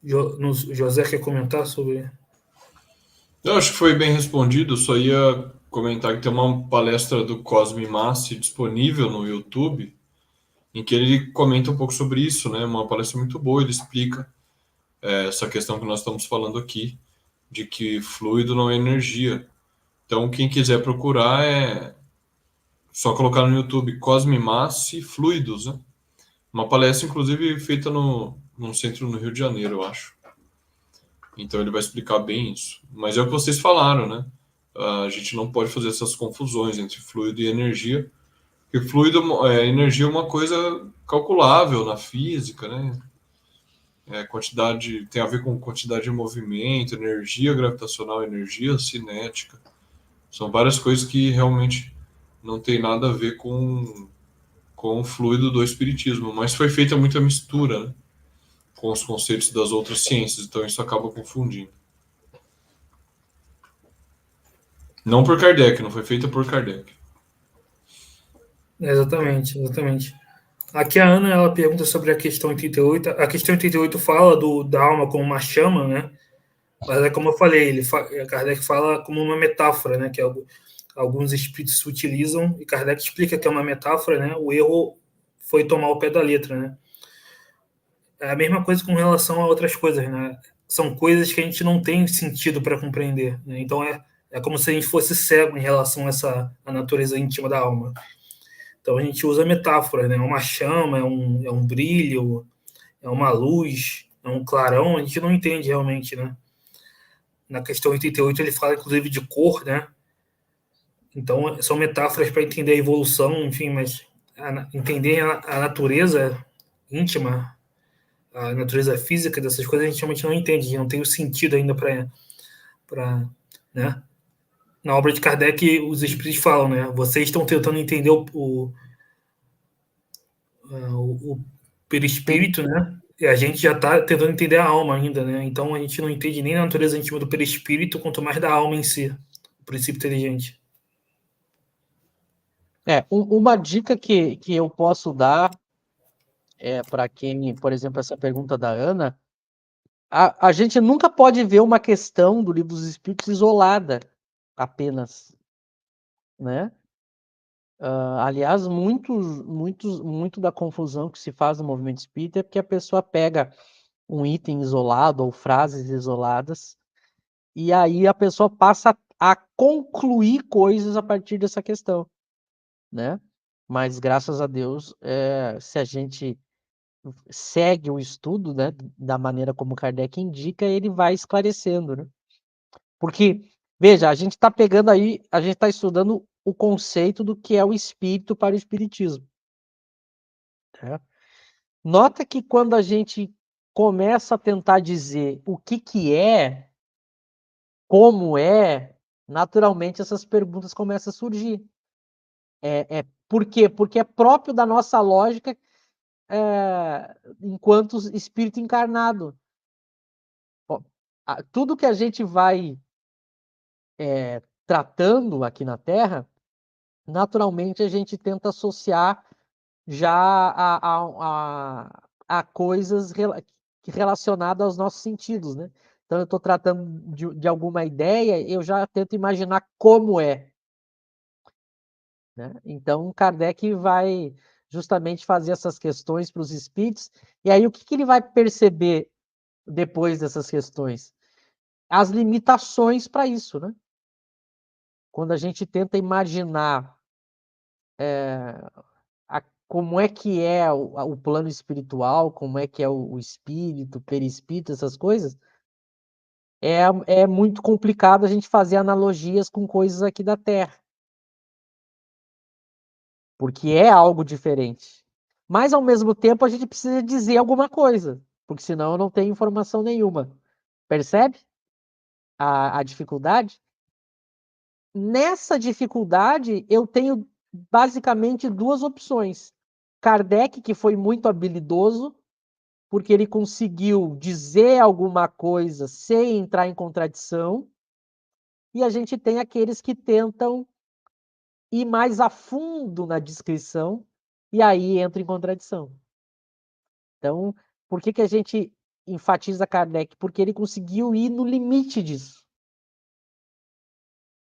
[SPEAKER 1] José quer comentar sobre?
[SPEAKER 3] Eu acho que foi bem respondido. Só ia comentar que tem uma palestra do Cosme Massi disponível no YouTube, em que ele comenta um pouco sobre isso, né? Uma palestra muito boa. Ele explica essa questão que nós estamos falando aqui, de que fluido não é energia. Então, quem quiser procurar é só colocar no YouTube Cosme Massi Fluidos, né? Uma palestra, inclusive, feita num centro no Rio de Janeiro, eu acho. Então ele vai explicar bem isso. Mas é o que vocês falaram, né? A gente não pode fazer essas confusões entre fluido e energia, porque fluido, energia é uma coisa calculável na física, né? Tem a ver com quantidade de movimento, energia gravitacional, energia cinética. São várias coisas que realmente não tem nada a ver com o fluido do espiritismo, mas foi feita muita mistura, né, com os conceitos das outras ciências, então isso acaba confundindo. Não por Kardec, não foi feita por Kardec.
[SPEAKER 1] Exatamente, exatamente. Aqui a Ana ela pergunta sobre a questão 88. A questão 88 fala da alma como uma chama, né? Mas é como eu falei, Kardec fala como uma metáfora, né? Que alguns espíritos utilizam, e Kardec explica que é uma metáfora, né? O erro foi tomar o pé da letra, né? É a mesma coisa com relação a outras coisas, né? São coisas que a gente não tem sentido para compreender, né? Então é como se a gente fosse cego em relação a a natureza íntima da alma. Então a gente usa metáfora, né? Uma chama, é um brilho, é uma luz, é um clarão, a gente não entende realmente, né? Na questão 88 ele fala inclusive de cor, né? Então são metáforas para entender a evolução, enfim, mas entender a natureza íntima, a natureza física dessas coisas a gente realmente não entende, a gente não tem o sentido ainda para, né? Na obra de Kardec os espíritos falam, né? Vocês estão tentando entender o perispírito, né? E a gente já está tentando entender a alma ainda, né? Então a gente não entende nem a natureza íntima do perispírito, quanto mais da alma em si, o princípio inteligente.
[SPEAKER 2] Uma dica que eu posso dar para quem, por exemplo, essa pergunta da Ana, a gente nunca pode ver uma questão do Livro dos Espíritos isolada apenas. né? Aliás, muito da confusão que se faz no movimento espírita é porque a pessoa pega um item isolado ou frases isoladas e aí a pessoa passa a concluir coisas a partir dessa questão, né? Mas graças a Deus, se a gente segue o estudo, né, da maneira como Kardec indica, ele vai esclarecendo, né? Porque, veja, a gente está pegando aí, a gente está estudando o conceito do que é o espírito para o espiritismo. Tá? Nota que quando a gente começa a tentar dizer o que é, como é, naturalmente essas perguntas começam a surgir. Por quê? Porque é próprio da nossa lógica enquanto espírito encarnado. Tudo que a gente vai tratando aqui na Terra, naturalmente a gente tenta associar já a coisas relacionadas aos nossos sentidos, né? Então, eu estou tratando de alguma ideia, eu já tento imaginar como é, né? Então, Kardec vai justamente fazer essas questões para os espíritos, e aí o que ele vai perceber depois dessas questões? As limitações para isso, né? Quando a gente tenta imaginar como é que é o plano espiritual, como é que é o espírito, o perispírito, essas coisas, é muito complicado a gente fazer analogias com coisas aqui da Terra, porque é algo diferente. Mas, ao mesmo tempo, a gente precisa dizer alguma coisa, porque senão eu não tenho informação nenhuma. Percebe a dificuldade? Nessa dificuldade, eu tenho basicamente duas opções. Kardec, que foi muito habilidoso, porque ele conseguiu dizer alguma coisa sem entrar em contradição, e a gente tem aqueles que tentam ir mais a fundo na descrição, e aí entra em contradição. Então, por que a gente enfatiza Kardec? Porque ele conseguiu ir no limite disso.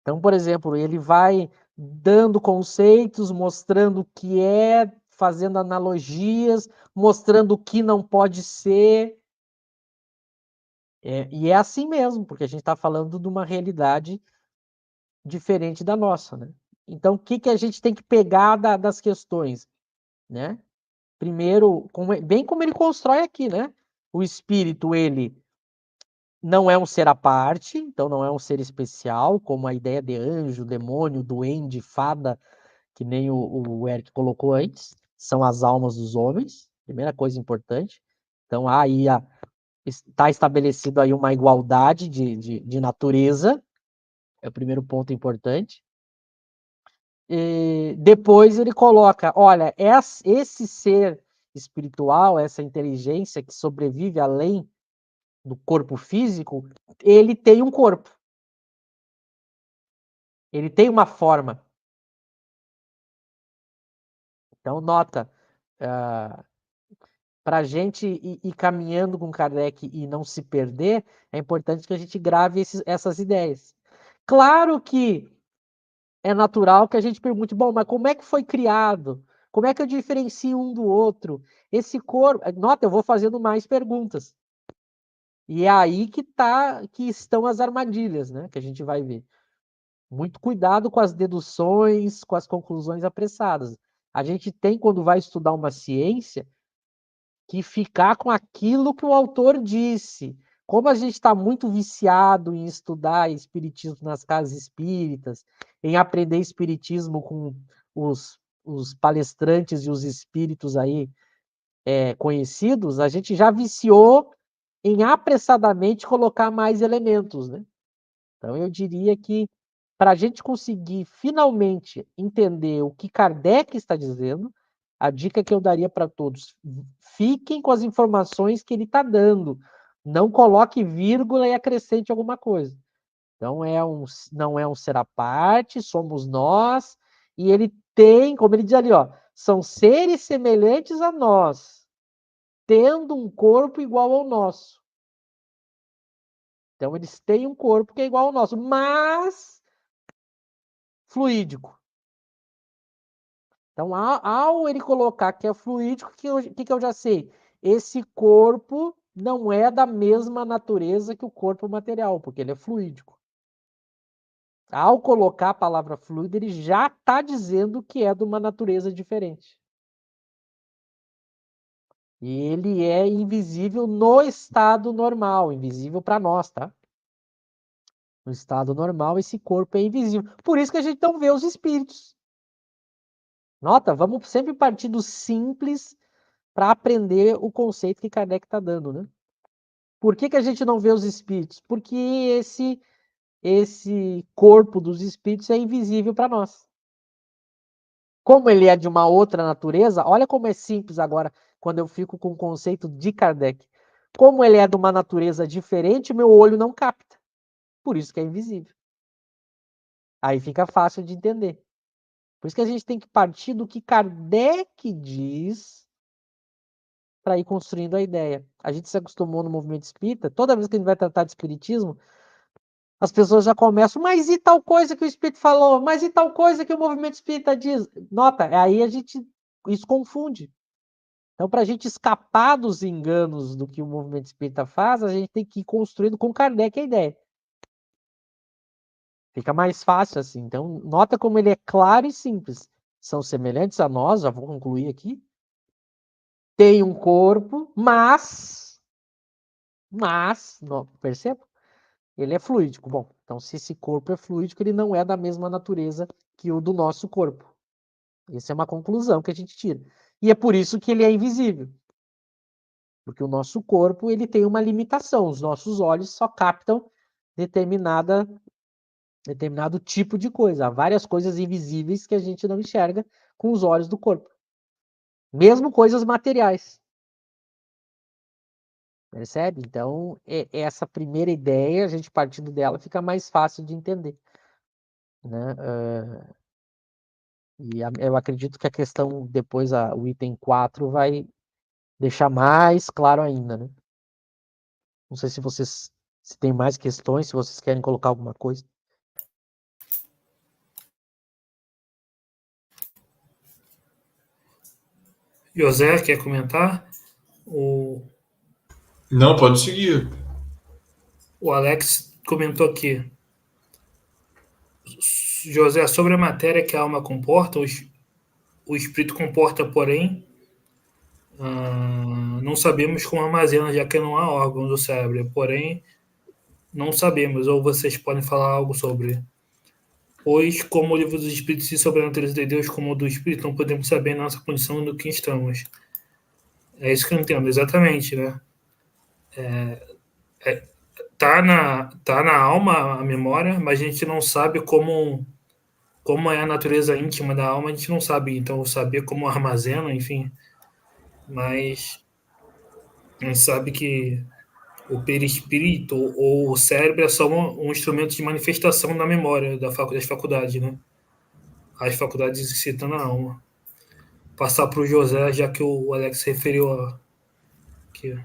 [SPEAKER 2] Então, por exemplo, ele vai dando conceitos, mostrando o que é, fazendo analogias, mostrando o que não pode ser. E é assim mesmo, porque a gente está falando de uma realidade diferente da nossa, né? Então, o que a gente tem que pegar das questões, né? Primeiro, bem como ele constrói aqui, né? O espírito, ele não é um ser à parte, então não é um ser especial, como a ideia de anjo, demônio, duende, fada, que nem o Eric colocou antes, são as almas dos homens, primeira coisa importante. Então, aí está estabelecido aí uma igualdade de natureza, é o primeiro ponto importante. E depois ele coloca, olha, esse ser espiritual, essa inteligência que sobrevive além do corpo físico, ele tem um corpo. Ele tem uma forma. Então, nota, para a gente ir caminhando com Kardec e não se perder, é importante que a gente grave essas ideias. Claro que é natural que a gente pergunte, bom, mas como é que foi criado? Como é que eu diferencio um do outro? Esse corpo, nota, eu vou fazendo mais perguntas. E é aí que estão as armadilhas, né? Que a gente vai ver. Muito cuidado com as deduções, com as conclusões apressadas. A gente tem, quando vai estudar uma ciência, que ficar com aquilo que o autor disse. Como a gente está muito viciado em estudar espiritismo nas casas espíritas, em aprender espiritismo com os palestrantes e os espíritos aí conhecidos, a gente já viciou em apressadamente colocar mais elementos, né? Então eu diria que para a gente conseguir finalmente entender o que Kardec está dizendo, a dica que eu daria para todos: fiquem com as informações que ele está dando. Não coloque vírgula e acrescente alguma coisa. Então, não é um ser à parte, somos nós, e ele tem, como ele diz ali, ó, são seres semelhantes a nós, tendo um corpo igual ao nosso. Então, eles têm um corpo que é igual ao nosso, mas fluídico. Então, ao ele colocar que é fluídico, o que eu já sei? Esse corpo não é da mesma natureza que o corpo material, porque ele é fluídico. Ao colocar a palavra fluido, ele já está dizendo que é de uma natureza diferente. E ele é invisível no estado normal, invisível para nós, tá? No estado normal, esse corpo é invisível. Por isso que a gente não vê os espíritos. Nota, vamos sempre partir do simples para aprender o conceito que Kardec está dando, né? Por que a gente não vê os espíritos? Porque esse corpo dos espíritos é invisível para nós. Como ele é de uma outra natureza, olha como é simples agora, quando eu fico com o conceito de Kardec. Como ele é de uma natureza diferente, meu olho não capta. Por isso que é invisível. Aí fica fácil de entender. Por isso que a gente tem que partir do que Kardec diz para ir construindo a ideia. A gente se acostumou no movimento espírita, toda vez que a gente vai tratar de espiritismo, as pessoas já começam, mas e tal coisa que o espírito falou? Mas e tal coisa que o movimento espírita diz? Nota, aí isso confunde. Então, para a gente escapar dos enganos do que o movimento espírita faz, a gente tem que ir construindo com Kardec a ideia. Fica mais fácil assim. Então, nota como ele é claro e simples. São semelhantes a nós, já vou concluir aqui. Tem um corpo, mas, perceba? Ele é fluídico. Bom, então se esse corpo é fluídico, ele não é da mesma natureza que o do nosso corpo. Essa é uma conclusão que a gente tira. E é por isso que ele é invisível. Porque o nosso corpo, ele tem uma limitação. Os nossos olhos só captam determinado tipo de coisa. Há várias coisas invisíveis que a gente não enxerga com os olhos do corpo. Mesmo coisas materiais. Percebe? Então, essa primeira ideia, a gente partindo dela, fica mais fácil de entender. Né? Eu acredito que a questão, depois, o item 4, vai deixar mais claro ainda. Né? Não sei se tem mais questões, se vocês querem colocar alguma coisa.
[SPEAKER 1] José, quer comentar?
[SPEAKER 3] Não, pode seguir.
[SPEAKER 1] O Alex comentou aqui. José, sobre a matéria que a alma comporta, o espírito comporta, porém, não sabemos como armazena, já que não há órgãos do cérebro. Porém, não sabemos, ou vocês podem falar algo sobre. Pois, como o livro dos espíritos diz sobre a natureza de Deus como do espírito, não podemos saber a nossa condição do que estamos. É isso que eu entendo, exatamente, né? Tá na alma a memória, mas a gente não sabe como é a natureza íntima da alma, a gente não sabe. Então, saber como armazena, enfim. Mas a gente sabe que o perispírito ou o cérebro é só um instrumento de manifestação da memória das faculdades, né? As faculdades citando a alma. Passar para o José, já que o Alex se referiu aqui.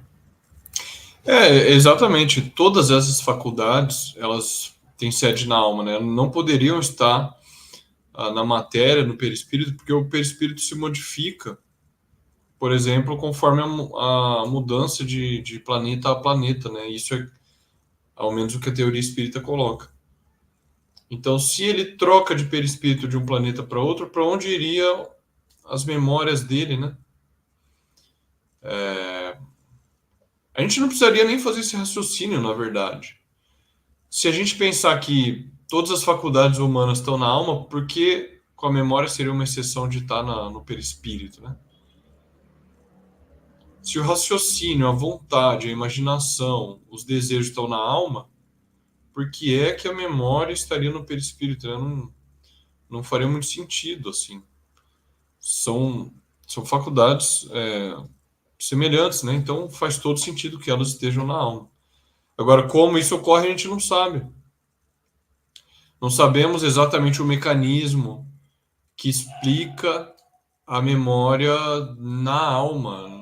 [SPEAKER 3] Exatamente. Todas essas faculdades, elas têm sede na alma, né? Não poderiam estar na matéria, no perispírito, porque o perispírito se modifica, por exemplo, conforme a mudança de planeta a planeta, né? Isso é, ao menos, o que a teoria espírita coloca. Então, se ele troca de perispírito de um planeta para outro, para onde iriam as memórias dele, né? A gente não precisaria nem fazer esse raciocínio, na verdade. Se a gente pensar que todas as faculdades humanas estão na alma, por que com a memória seria uma exceção de estar no perispírito, né? Se o raciocínio, a vontade, a imaginação, os desejos estão na alma, por que é que a memória estaria no perispírito? Né? Não faria muito sentido, assim. São faculdades semelhantes, né? Então faz todo sentido que elas estejam na alma. Agora, como isso ocorre, a gente não sabe. Não sabemos exatamente o mecanismo que explica a memória na alma.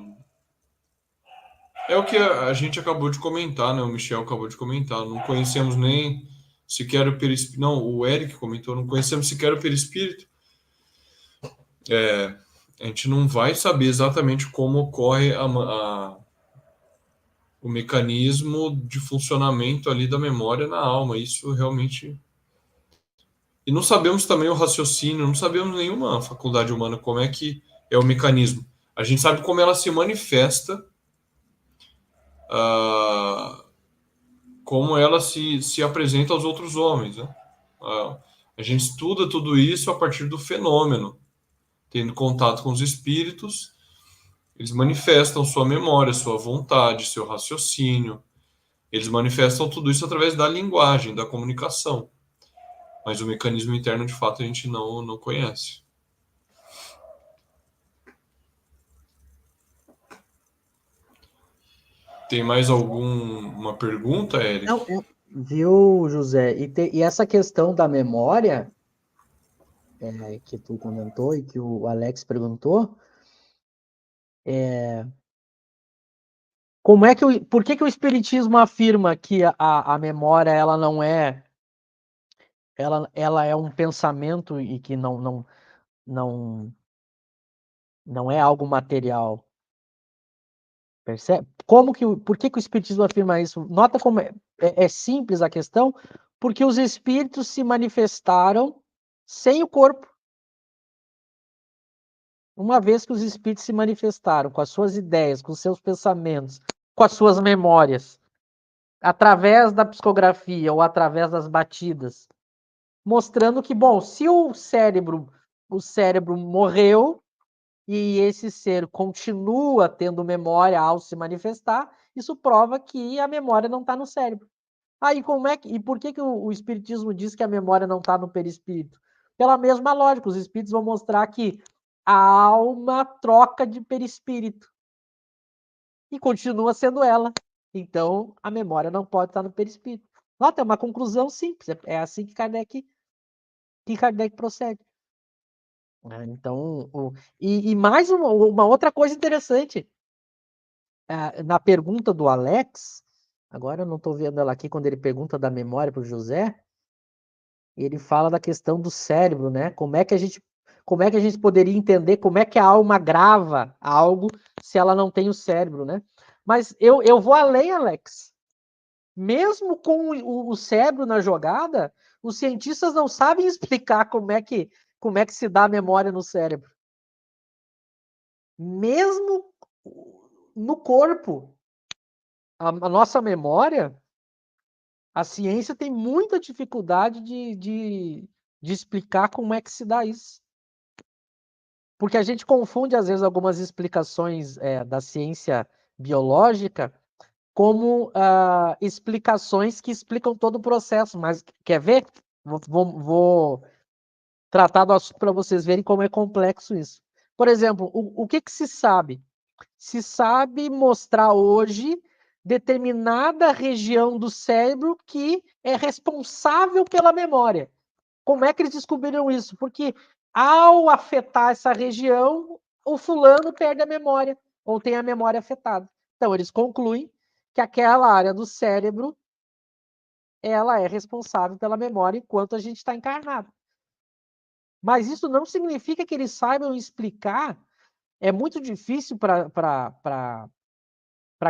[SPEAKER 3] É o que a gente acabou de comentar, né? O Michel acabou de comentar. Não conhecemos nem sequer o perispírito. Não, o Eric comentou, não conhecemos sequer o perispírito. A gente não vai saber exatamente como ocorre o mecanismo de funcionamento ali da memória na alma. Isso realmente. E não sabemos também o raciocínio, não sabemos nenhuma faculdade humana como é que é o mecanismo. A gente sabe como ela se manifesta, como ela se apresenta aos outros homens, né? A gente estuda tudo isso a partir do fenômeno, tendo contato com os espíritos, eles manifestam sua memória, sua vontade, seu raciocínio. Eles manifestam tudo isso através da linguagem, da comunicação. Mas o mecanismo interno, de fato, a gente não conhece. Tem mais alguma pergunta, Eric?
[SPEAKER 2] Não, viu, José? E essa questão da memória, que tu comentou e que o Alex perguntou, por que o Espiritismo afirma que a memória ela não é, ela é um pensamento e que não, não é algo material? Percebe? Por que o Espiritismo afirma isso? Nota como é simples a questão, porque os espíritos se manifestaram sem o corpo. Uma vez que os espíritos se manifestaram com as suas ideias, com os seus pensamentos, com as suas memórias, através da psicografia ou através das batidas, mostrando que, bom, se o cérebro morreu e esse ser continua tendo memória ao se manifestar, isso prova que a memória não está no cérebro. Aí e por que o Espiritismo diz que a memória não está no perispírito? Pela mesma lógica, os espíritos vão mostrar que a alma troca de perispírito e continua sendo ela. Então, a memória não pode estar no perispírito. Nota, é uma conclusão simples, é assim que Kardec procede. Então, e mais uma outra coisa interessante, na pergunta do Alex, agora eu não estou vendo ela aqui, quando ele pergunta da memória para o José, ele fala da questão do cérebro, né? Como é que a gente poderia entender como é que a alma grava algo se ela não tem o cérebro, né? Mas eu vou além, Alex. Mesmo com o cérebro na jogada, os cientistas não sabem explicar como é que se dá a memória no cérebro. Mesmo no corpo, a nossa memória, a ciência tem muita dificuldade de explicar como é que se dá isso. Porque a gente confunde, às vezes, algumas explicações da ciência biológica como explicações que explicam todo o processo. Mas quer ver? Vou tratar do assunto para vocês verem como é complexo isso. Por exemplo, o que se sabe? Se sabe mostrar hoje determinada região do cérebro que é responsável pela memória. Como é que eles descobriram isso? Porque ao afetar essa região, o fulano perde a memória ou tem a memória afetada. Então eles concluem que aquela área do cérebro ela é responsável pela memória enquanto a gente está encarnado. Mas isso não significa que eles saibam explicar. É muito difícil para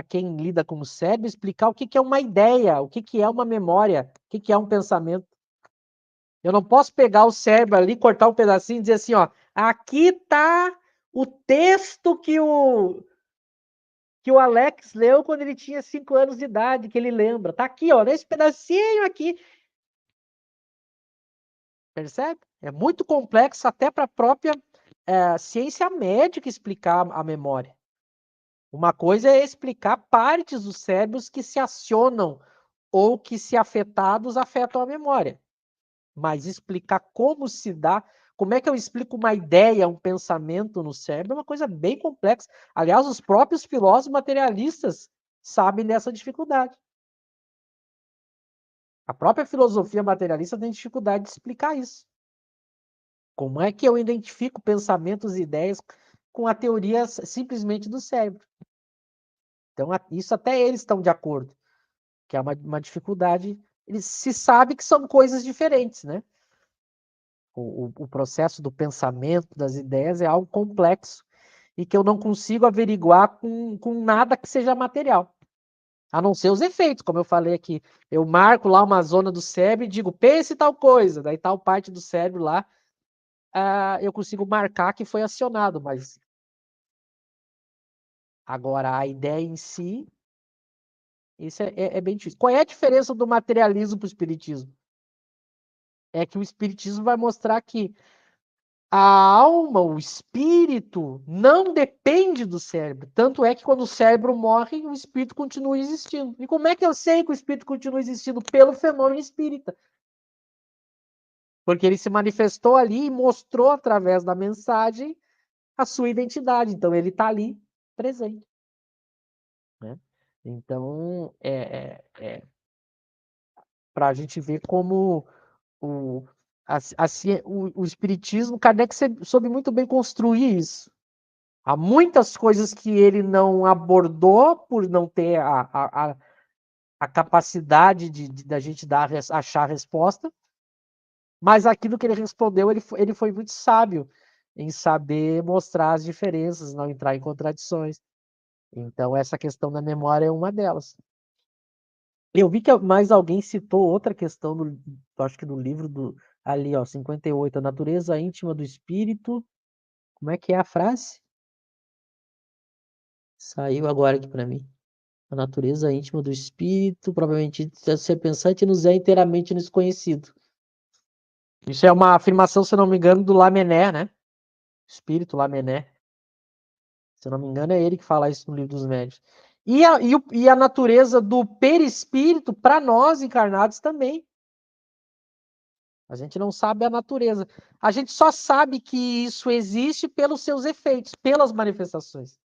[SPEAKER 2] quem lida com o cérebro explicar o que é uma ideia, o que é uma memória, o que é um pensamento. Eu não posso pegar o cérebro ali, cortar um pedacinho e dizer assim, ó, aqui está o texto que o Alex leu quando ele tinha 5 anos de idade, que ele lembra. Está aqui, ó, nesse pedacinho aqui. Percebe? É muito complexo até para a própria ciência médica explicar a memória. Uma coisa é explicar partes dos cérebros que se acionam ou que, se afetados, afetam a memória. Mas explicar como se dá, como é que eu explico uma ideia, um pensamento no cérebro, é uma coisa bem complexa. Aliás, os próprios filósofos materialistas sabem dessa dificuldade. A própria filosofia materialista tem dificuldade de explicar isso. Como é que eu identifico pensamentos e ideias com a teoria simplesmente do cérebro? Então, isso até eles estão de acordo, que é uma dificuldade. Eles se sabe que são coisas diferentes, né? O processo do pensamento, das ideias, é algo complexo e que eu não consigo averiguar com nada que seja material. A não ser os efeitos, como eu falei aqui. Eu marco lá uma zona do cérebro e digo, pense tal coisa, daí tal parte do cérebro lá, eu consigo marcar que foi acionado, mas agora a ideia em si, isso é bem difícil. Qual é a diferença do materialismo para o espiritismo? É que o espiritismo vai mostrar que a alma, o espírito, não depende do cérebro. Tanto é que quando o cérebro morre, o espírito continua existindo. E como é que eu sei que o espírito continua existindo? Pelo fenômeno espírita. Porque ele se manifestou ali e mostrou através da mensagem a sua identidade. Então ele está ali presente. Né? Então, para a gente ver como o espiritismo, Kardec soube muito bem construir isso. Há muitas coisas que ele não abordou por não ter a capacidade da gente achar a resposta, mas aquilo que ele respondeu, ele foi muito sábio em saber mostrar as diferenças, não entrar em contradições. Então, essa questão da memória é uma delas. Eu vi que mais alguém citou outra questão, acho que do livro ali, ó, 58, a natureza íntima do espírito. Como é que é a frase? Saiu agora aqui para mim. A natureza íntima do espírito, provavelmente ser pensante, nos é inteiramente desconhecido. Isso é uma afirmação, se não me engano, do Lamennais, né? Espírito Lamennais. Se não me engano, é ele que fala isso no Livro dos Médiuns. E a natureza do perispírito, para nós encarnados também. A gente não sabe a natureza. A gente só sabe que isso existe pelos seus efeitos, pelas manifestações.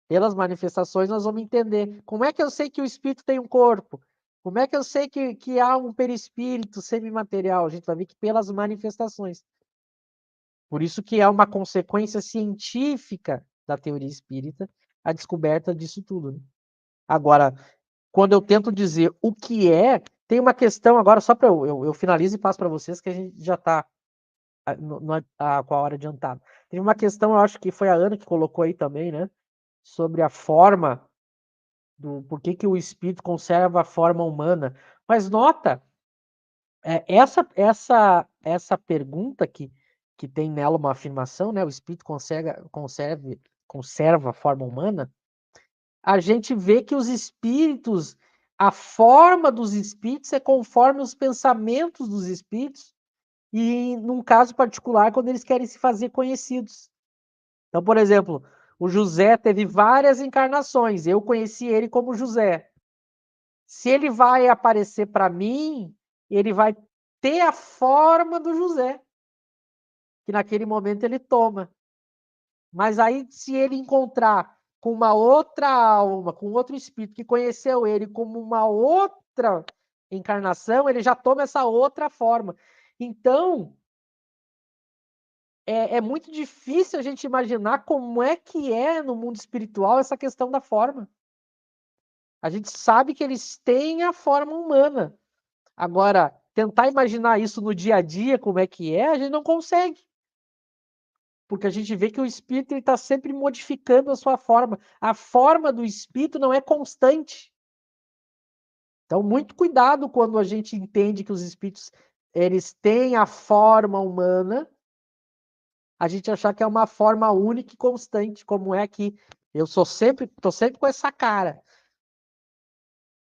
[SPEAKER 2] Pelas manifestações nós vamos entender. Como é que eu sei que o espírito tem um corpo? Como é que eu sei que há um perispírito semimaterial? A gente vai ver que pelas manifestações. Por isso que é uma consequência científica da teoria espírita a descoberta disso tudo. Né? Agora, quando eu tento dizer o que é, tem uma questão agora, só para eu finalizo e passo para vocês, que a gente já está com a hora adiantada. Tem uma questão, eu acho que foi a Ana que colocou aí também, né? Sobre a forma, por que o espírito conserva a forma humana. Mas nota, essa pergunta que tem nela uma afirmação, né? O espírito conserva a forma humana. A gente vê que os espíritos, a forma dos espíritos é conforme os pensamentos dos espíritos e, num caso particular, quando eles querem se fazer conhecidos. Então, por exemplo, o José teve várias encarnações, eu conheci ele como José. Se ele vai aparecer para mim, ele vai ter a forma do José, que naquele momento ele toma. Mas aí, se ele encontrar com uma outra alma, com outro espírito que conheceu ele como uma outra encarnação, ele já toma essa outra forma. Então, é muito difícil a gente imaginar como é que é no mundo espiritual essa questão da forma. A gente sabe que eles têm a forma humana. Agora, tentar imaginar isso no dia a dia, como é que é, a gente não consegue. Porque a gente vê que o espírito está sempre modificando a sua forma. A forma do espírito não é constante. Então, muito cuidado quando a gente entende que os espíritos eles têm a forma humana, a gente achar que é uma forma única e constante, como é que eu estou sempre com essa cara,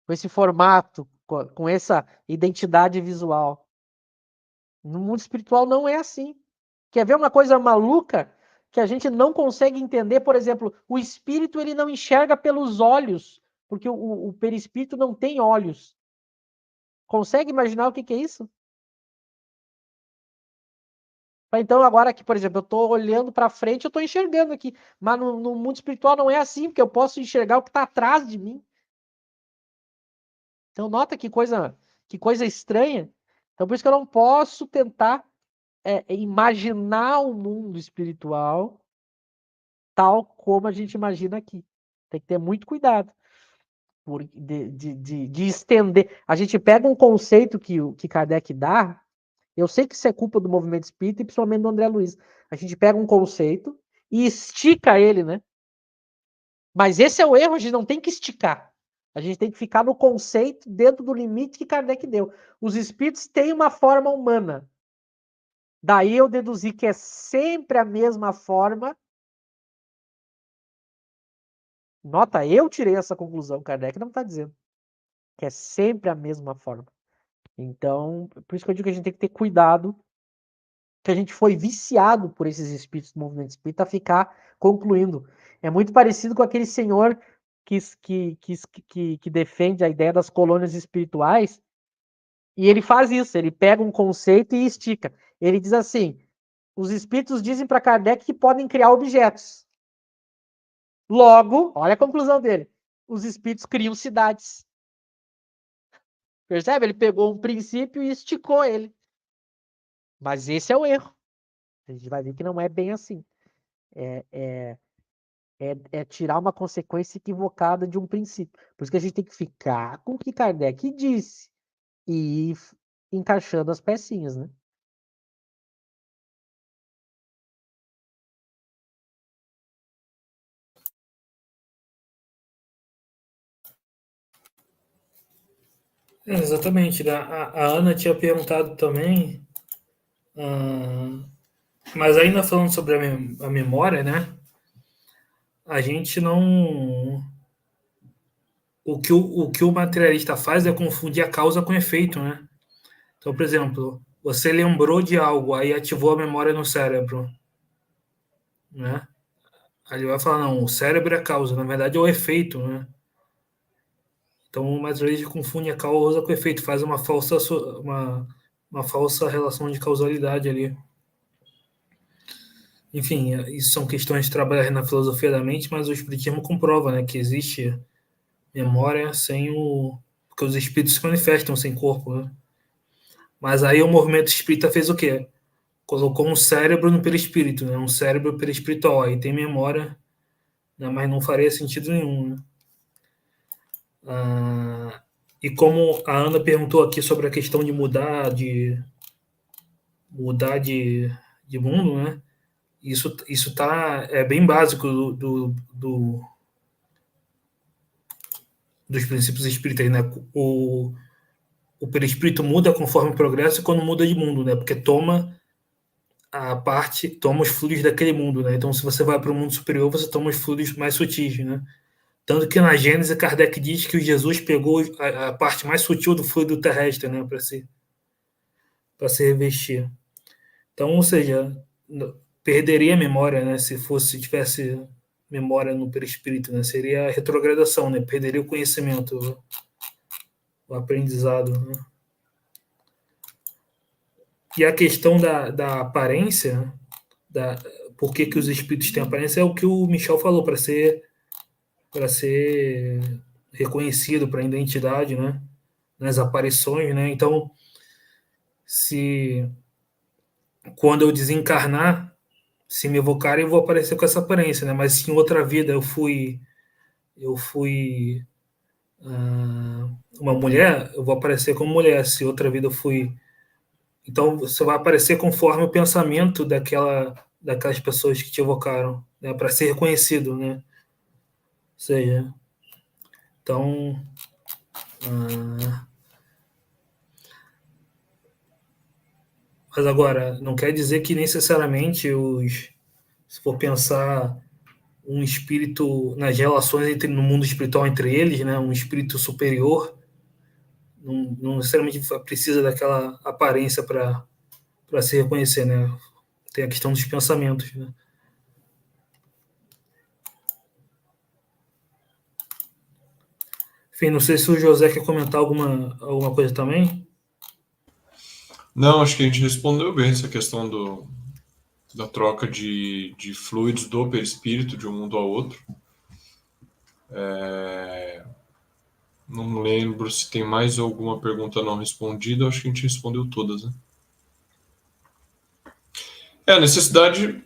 [SPEAKER 2] com esse formato, com essa identidade visual. No mundo espiritual não é assim. Quer ver uma coisa maluca que a gente não consegue entender? Por exemplo, o espírito ele não enxerga pelos olhos, porque o perispírito não tem olhos. Consegue imaginar o que é isso? Então, agora que, por exemplo, eu estou olhando para frente, eu estou enxergando aqui. Mas no mundo espiritual não é assim, porque eu posso enxergar o que está atrás de mim. Então, nota que coisa estranha. Então, por isso que eu não posso tentar imaginar o mundo espiritual tal como a gente imagina aqui. Tem que ter muito cuidado de estender. A gente pega um conceito que Kardec dá, Eu sei que isso é culpa do movimento espírita e principalmente do André Luiz. A gente pega um conceito e estica ele, né? Mas esse é o erro, a gente não tem que esticar. A gente tem que ficar no conceito dentro do limite que Kardec deu. Os espíritos têm uma forma humana. Daí eu deduzi que é sempre a mesma forma. Nota, eu tirei essa conclusão, Kardec não está dizendo. Que é sempre a mesma forma. Então, por isso que eu digo que a gente tem que ter cuidado, que a gente foi viciado por esses espíritos do movimento espírita a ficar concluindo. É muito parecido com aquele senhor que defende a ideia das colônias espirituais, e ele faz isso, ele pega um conceito e estica. Ele diz assim, os espíritos dizem para Kardec que podem criar objetos. Logo, olha a conclusão dele, os espíritos criam cidades. Percebe? Ele pegou um princípio e esticou ele. Mas esse é o erro. A gente vai ver que não é bem assim. É tirar uma consequência equivocada de um princípio. Por isso que a gente tem que ficar com o que Kardec disse e ir encaixando as pecinhas, né?
[SPEAKER 1] Exatamente. Né? A Ana tinha perguntado também, mas ainda falando sobre a memória, né? A gente não. O que o materialista faz é confundir a causa com o efeito, né? Então, por exemplo, você lembrou de algo, aí ativou a memória no cérebro, né? Aí ele vai falar, não, o cérebro é a causa, na verdade é o efeito, né? Então o materialista confunde a causa com o efeito, faz uma falsa relação de causalidade ali. Enfim, isso são questões de trabalhar na filosofia da mente, mas o espiritismo comprova, né, que existe memória sem o... porque os espíritos se manifestam sem corpo, né? Mas aí o movimento espírita fez o quê? Colocou um cérebro no perispírito, né? Um cérebro perispiritual, aí tem memória, né? Mas não faria sentido nenhum, né? E como a Ana perguntou aqui sobre a questão de mudar de mundo, né? Isso tá, é bem básico dos princípios espíritas, né? O perispírito muda conforme o progresso e quando muda de mundo, né? Porque toma os fluidos daquele mundo, né? Então, se você vai para o mundo superior, você toma os fluidos mais sutis, né? Tanto que na Gênesis, Kardec diz que Jesus pegou a parte mais sutil do fluido terrestre, né? Para se revestir. Então, ou seja, perderia a memória, né? Se tivesse memória no perispírito, né? Seria a retrogradação, né? Perderia o conhecimento, o aprendizado, né? E a questão da aparência, por que os espíritos têm aparência, é o que o Michel falou, para ser reconhecido, para a identidade, né? Nas aparições, né? Então, se quando eu desencarnar, se me evocarem, eu vou aparecer com essa aparência, né? Mas se em outra vida eu fui uma mulher, eu vou aparecer como mulher. Se outra vida eu fui, então você vai aparecer conforme o pensamento daquelas pessoas que te evocaram, né? Para ser reconhecido, né? Ou seja, então mas agora não quer dizer que necessariamente se for pensar um espírito nas relações no mundo espiritual entre eles, né? Um espírito superior não necessariamente precisa daquela aparência para se reconhecer, né? Tem a questão dos pensamentos, né? Enfim, não sei se o José quer comentar alguma coisa também.
[SPEAKER 3] Não, acho que a gente respondeu bem essa questão da troca de fluidos do perispírito de um mundo ao outro. Não lembro se tem mais alguma pergunta não respondida, acho que a gente respondeu todas, né? A necessidade,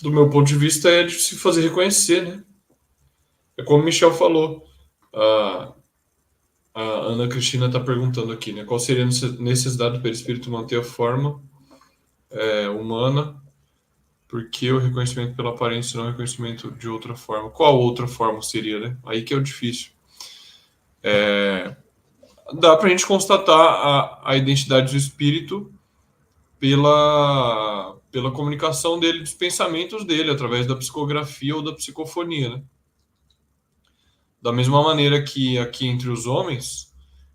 [SPEAKER 3] do meu ponto de vista, é de se fazer reconhecer, né? É como o Michel falou, A Ana Cristina está perguntando aqui, né? Qual seria a necessidade do perispírito manter a forma humana? Por que o reconhecimento pela aparência e não o reconhecimento de outra forma? Qual outra forma seria, né? Aí que é o difícil. Dá para a gente constatar a identidade do espírito pela comunicação dele, dos pensamentos dele, através da psicografia ou da psicofonia, né? Da mesma maneira que aqui entre os homens,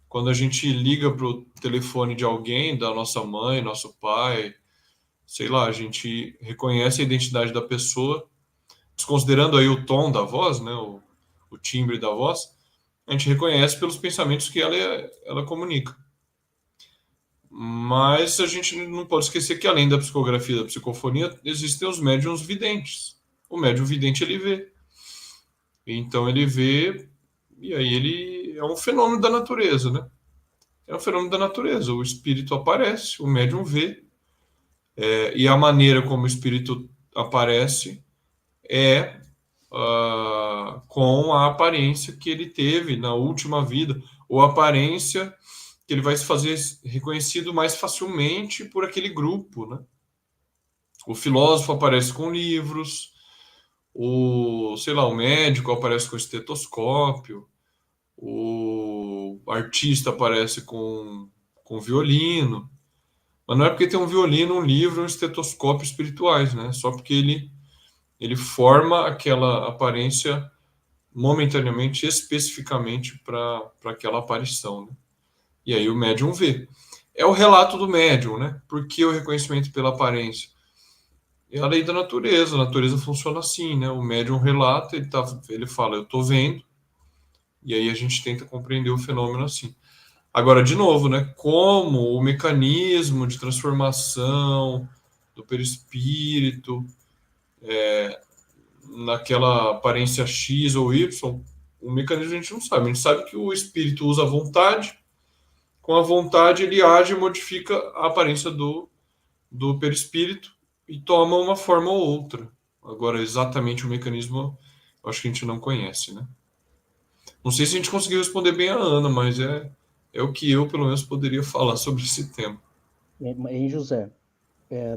[SPEAKER 3] quando a gente liga para o telefone de alguém, da nossa mãe, nosso pai, sei lá, a gente reconhece a identidade da pessoa, desconsiderando aí o tom da voz, né, o timbre da voz, a gente reconhece pelos pensamentos que ela comunica. Mas a gente não pode esquecer que além da psicografia e da psicofonia, existem os médiums videntes. O médium vidente, ele vê. Então ele vê, e aí ele é um fenômeno da natureza, né? É um fenômeno da natureza. O espírito aparece, o médium vê, e a maneira como o espírito aparece é com a aparência que ele teve na última vida, ou a aparência que ele vai se fazer reconhecido mais facilmente por aquele grupo, né? O filósofo aparece com livros, sei lá, o médico aparece com estetoscópio, o artista aparece com violino, mas não é porque tem um violino, um livro, um estetoscópio espirituais, né? Só porque ele forma aquela aparência momentaneamente, especificamente para aquela aparição, né? E aí o médium vê. É o relato do médium, né? Por que o reconhecimento pela aparência? É a lei da natureza. A natureza funciona assim, né? O médium relata, ele fala, eu estou vendo, e aí a gente tenta compreender o fenômeno assim. Agora, de novo, né? Como o mecanismo de transformação do perispírito naquela aparência X ou Y, o mecanismo a gente não sabe. A gente sabe que o espírito usa a vontade, com a vontade ele age e modifica a aparência do perispírito e toma uma forma ou outra. Agora, exatamente o mecanismo, eu acho que a gente não conhece, né? Não sei se a gente conseguiu responder bem a Ana, mas é o que eu, pelo menos, poderia falar sobre esse tema.
[SPEAKER 2] Hein, José?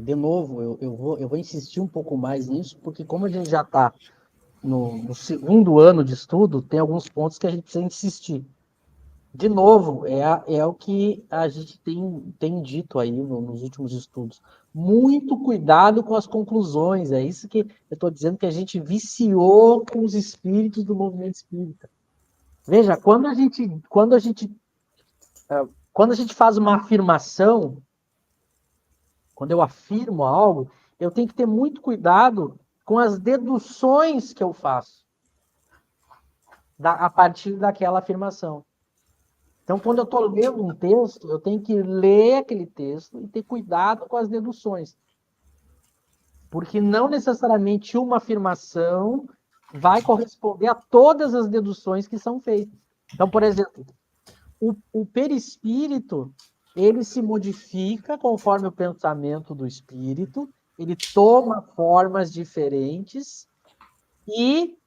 [SPEAKER 2] De novo, eu vou insistir um pouco mais nisso, porque como a gente já está no segundo ano de estudo, tem alguns pontos que a gente precisa insistir. De novo, é o que a gente tem dito aí nos últimos estudos. Muito cuidado com as conclusões, é isso que eu estou dizendo, que a gente viciou com os espíritos do movimento espírita. Veja, quando a gente faz uma afirmação, quando eu afirmo algo, eu tenho que ter muito cuidado com as deduções que eu faço a partir daquela afirmação. Então, quando eu estou lendo um texto, eu tenho que ler aquele texto e ter cuidado com as deduções. Porque não necessariamente uma afirmação vai corresponder a todas as deduções que são feitas. Então, por exemplo, o perispírito, ele se modifica conforme o pensamento do espírito, ele toma formas diferentes e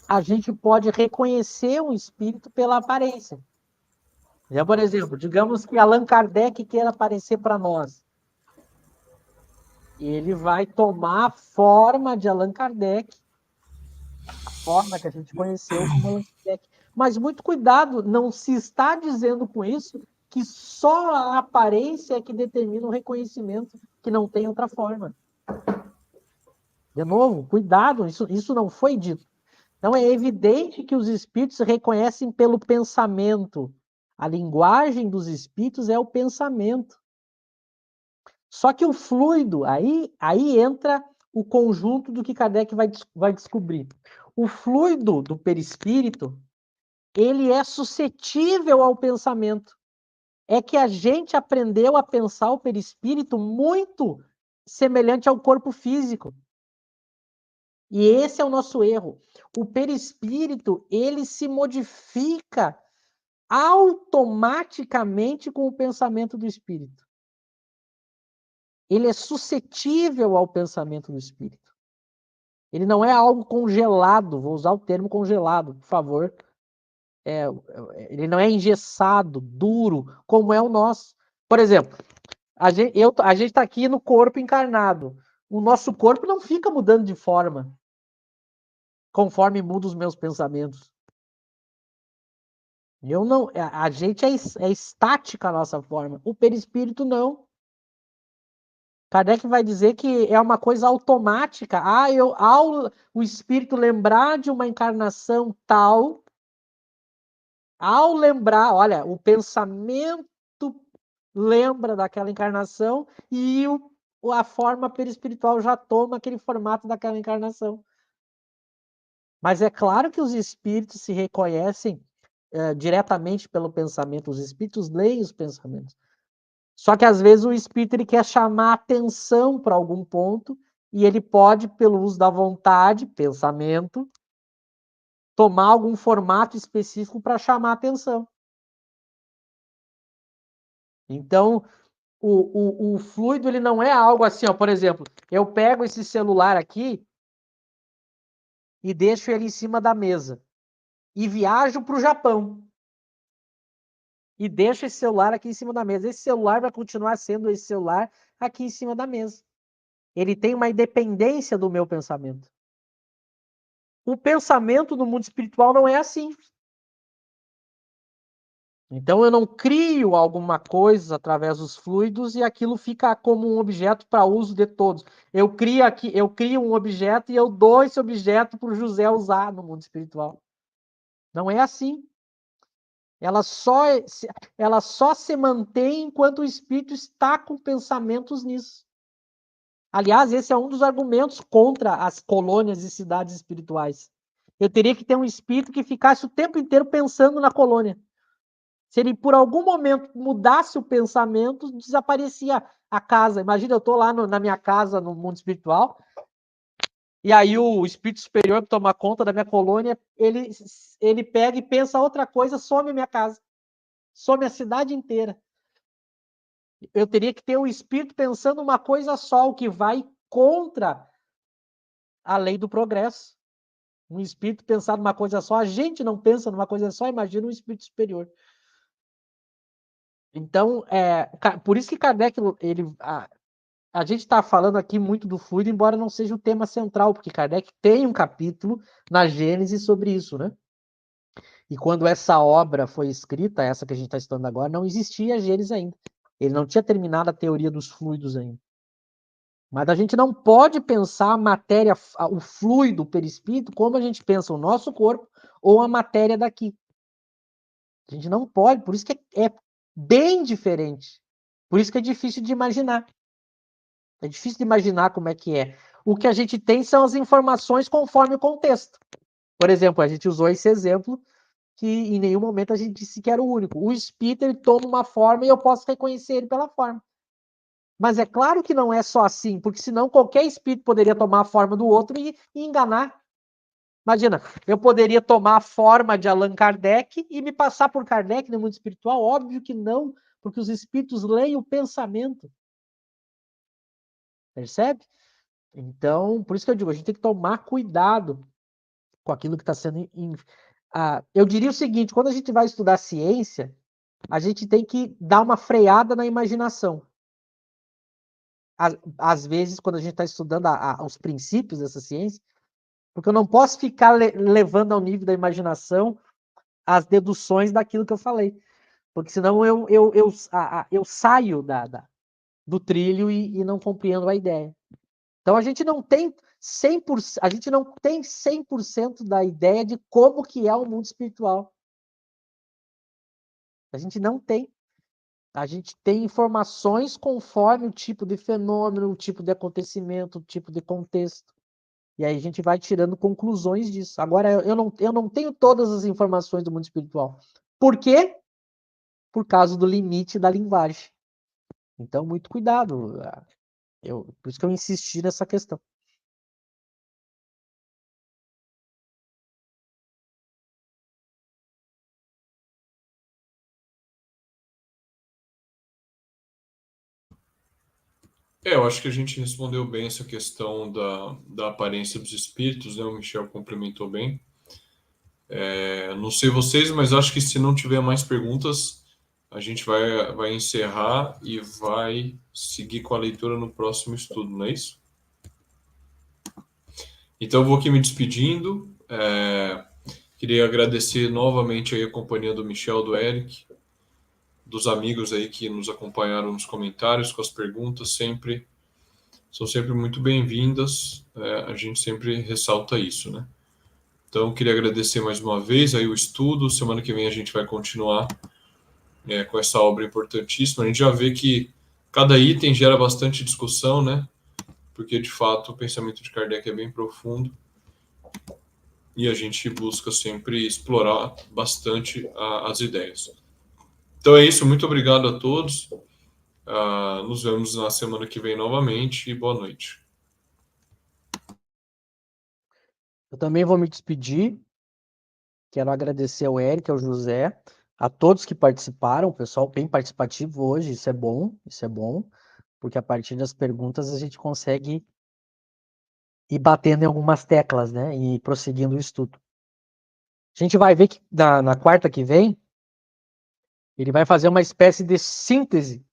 [SPEAKER 2] a gente pode reconhecer um espírito pela aparência. Já, por exemplo, digamos que Allan Kardec queira aparecer para nós. Ele vai tomar a forma de Allan Kardec, a forma que a gente conheceu como Allan Kardec. Mas muito cuidado, não se está dizendo com isso que só a aparência é que determina o reconhecimento, que não tem outra forma. De novo, cuidado, isso não foi dito. Então é evidente que os espíritos se reconhecem pelo pensamento. A linguagem dos espíritos é o pensamento. Só que o fluido, aí entra o conjunto do que Kardec vai descobrir. O fluido do perispírito, ele é suscetível ao pensamento. É que a gente aprendeu a pensar o perispírito muito semelhante ao corpo físico. E esse é o nosso erro. O perispírito, ele se modifica automaticamente com o pensamento do espírito. Ele é suscetível ao pensamento do espírito. Ele não é algo congelado, vou usar o termo congelado, por favor. ele não é engessado, duro, como é o nosso. Por exemplo, a gente está aqui no corpo encarnado. O nosso corpo não fica mudando de forma conforme mudam os meus pensamentos. Eu não, a gente é estática a nossa forma. O perispírito não. Kardec vai dizer que é uma coisa automática. Ao o espírito lembrar de uma encarnação tal, ao lembrar, olha, o pensamento lembra daquela encarnação e a forma perispiritual já toma aquele formato daquela encarnação. Mas é claro que os espíritos se reconhecem diretamente pelo pensamento, os espíritos leem os pensamentos. Só que às vezes o espírito ele quer chamar atenção para algum ponto e ele pode, pelo uso da vontade, pensamento, tomar algum formato específico para chamar atenção. Então, o fluido ele não é algo assim, ó, por exemplo, eu pego esse celular aqui e deixo ele em cima da mesa e viajo para o Japão e deixo esse celular aqui em cima da mesa. Esse celular vai continuar sendo esse celular aqui em cima da mesa. Ele tem uma independência do meu pensamento. O pensamento no mundo espiritual não é assim. Então eu não crio alguma coisa através dos fluidos e aquilo fica como um objeto para uso de todos. Eu crio um objeto e eu dou esse objeto para o José usar no mundo espiritual. Não é assim. Ela só se mantém enquanto o espírito está com pensamentos nisso. Aliás, esse é um dos argumentos contra as colônias e cidades espirituais. Eu teria que ter um espírito que ficasse o tempo inteiro pensando na colônia. Se ele, por algum momento, mudasse o pensamento, desaparecia a casa. Imagina, eu estou lá na minha casa, no mundo espiritual, e aí o espírito superior que toma conta da minha colônia, ele pega e pensa outra coisa, some a minha casa. Some a cidade inteira. Eu teria que ter um espírito pensando uma coisa só, o que vai contra a lei do progresso. Um espírito pensar numa coisa só, a gente não pensa numa coisa só, imagina um espírito superior. Então, por isso que Kardec, a gente está falando aqui muito do fluido, embora não seja o tema central, porque Kardec tem um capítulo na Gênese sobre isso, né? E quando essa obra foi escrita, essa que a gente está estudando agora, não existia a Gênese ainda. Ele não tinha terminado a teoria dos fluidos ainda. Mas a gente não pode pensar a matéria, o fluido, o perispírito, como a gente pensa o nosso corpo ou a matéria daqui. A gente não pode, por isso que é bem diferente. Por isso que é difícil de imaginar. É difícil de imaginar como é que é. O que a gente tem são as informações conforme o contexto. Por exemplo, a gente usou esse exemplo que em nenhum momento a gente disse que era o único. O espírito ele toma uma forma e eu posso reconhecer ele pela forma. Mas é claro que não é só assim, porque senão qualquer espírito poderia tomar a forma do outro e enganar. Imagina, eu poderia tomar a forma de Allan Kardec e me passar por Kardec no mundo espiritual? Óbvio que não, porque os espíritos leem o pensamento. Percebe? Então, por isso que eu digo, a gente tem que tomar cuidado com aquilo que está sendo... eu diria o seguinte, quando a gente vai estudar ciência, a gente tem que dar uma freada na imaginação. Às vezes, quando a gente está estudando os princípios dessa ciência, porque eu não posso ficar levando ao nível da imaginação as deduções daquilo que eu falei. Porque senão eu saio do trilho e não compreendo a ideia. Então a gente não tem 100%, a gente não tem 100% da ideia de como que é o mundo espiritual. A gente não tem. A gente tem informações conforme o tipo de fenômeno, o tipo de acontecimento, o tipo de contexto. E aí a gente vai tirando conclusões disso. Agora, eu não tenho todas as informações do mundo espiritual. Por quê? Por causa do limite da linguagem. Então, muito cuidado. Por isso que eu insisti nessa questão.
[SPEAKER 3] Eu acho que a gente respondeu bem essa questão da aparência dos espíritos, né? O Michel complementou bem. Não sei vocês, mas acho que se não tiver mais perguntas, a gente vai encerrar e vai seguir com a leitura no próximo estudo, não é isso? Então, eu vou aqui me despedindo. Queria agradecer novamente aí a companhia do Michel, do Eric, dos amigos aí que nos acompanharam nos comentários, com as perguntas, são sempre muito bem-vindas. A gente sempre ressalta isso, né? Então, queria agradecer mais uma vez aí o estudo. Semana que vem a gente vai continuar com essa obra importantíssima. A gente já vê que cada item gera bastante discussão, né? Porque, de fato, o pensamento de Kardec é bem profundo e a gente busca sempre explorar bastante as ideias. Então é isso, muito obrigado a todos. Nos vemos na semana que vem novamente e boa noite.
[SPEAKER 2] Eu também vou me despedir. Quero agradecer ao Eric, ao José, a todos que participaram, o pessoal bem participativo hoje, isso é bom, porque a partir das perguntas a gente consegue ir batendo em algumas teclas, né, e prosseguindo o estudo. A gente vai ver que na quarta que vem, ele vai fazer uma espécie de síntese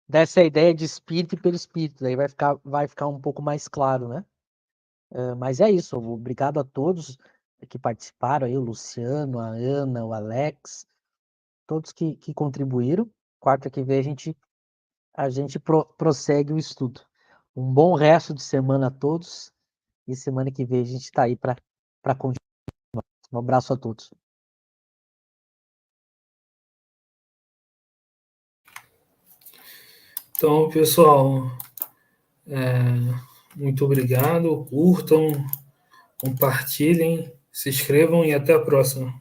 [SPEAKER 2] dessa ideia de espírito e perispírito, daí vai ficar um pouco mais claro, né? Mas é isso, obrigado a todos que participaram aí, o Luciano, a Ana, o Alex, todos que contribuíram. Quarta que vem a gente prossegue o estudo. Um bom resto de semana a todos e semana que vem a gente está aí para continuar. Um abraço a todos.
[SPEAKER 1] Então, pessoal, muito obrigado. Curtam, compartilhem, se inscrevam e até a próxima.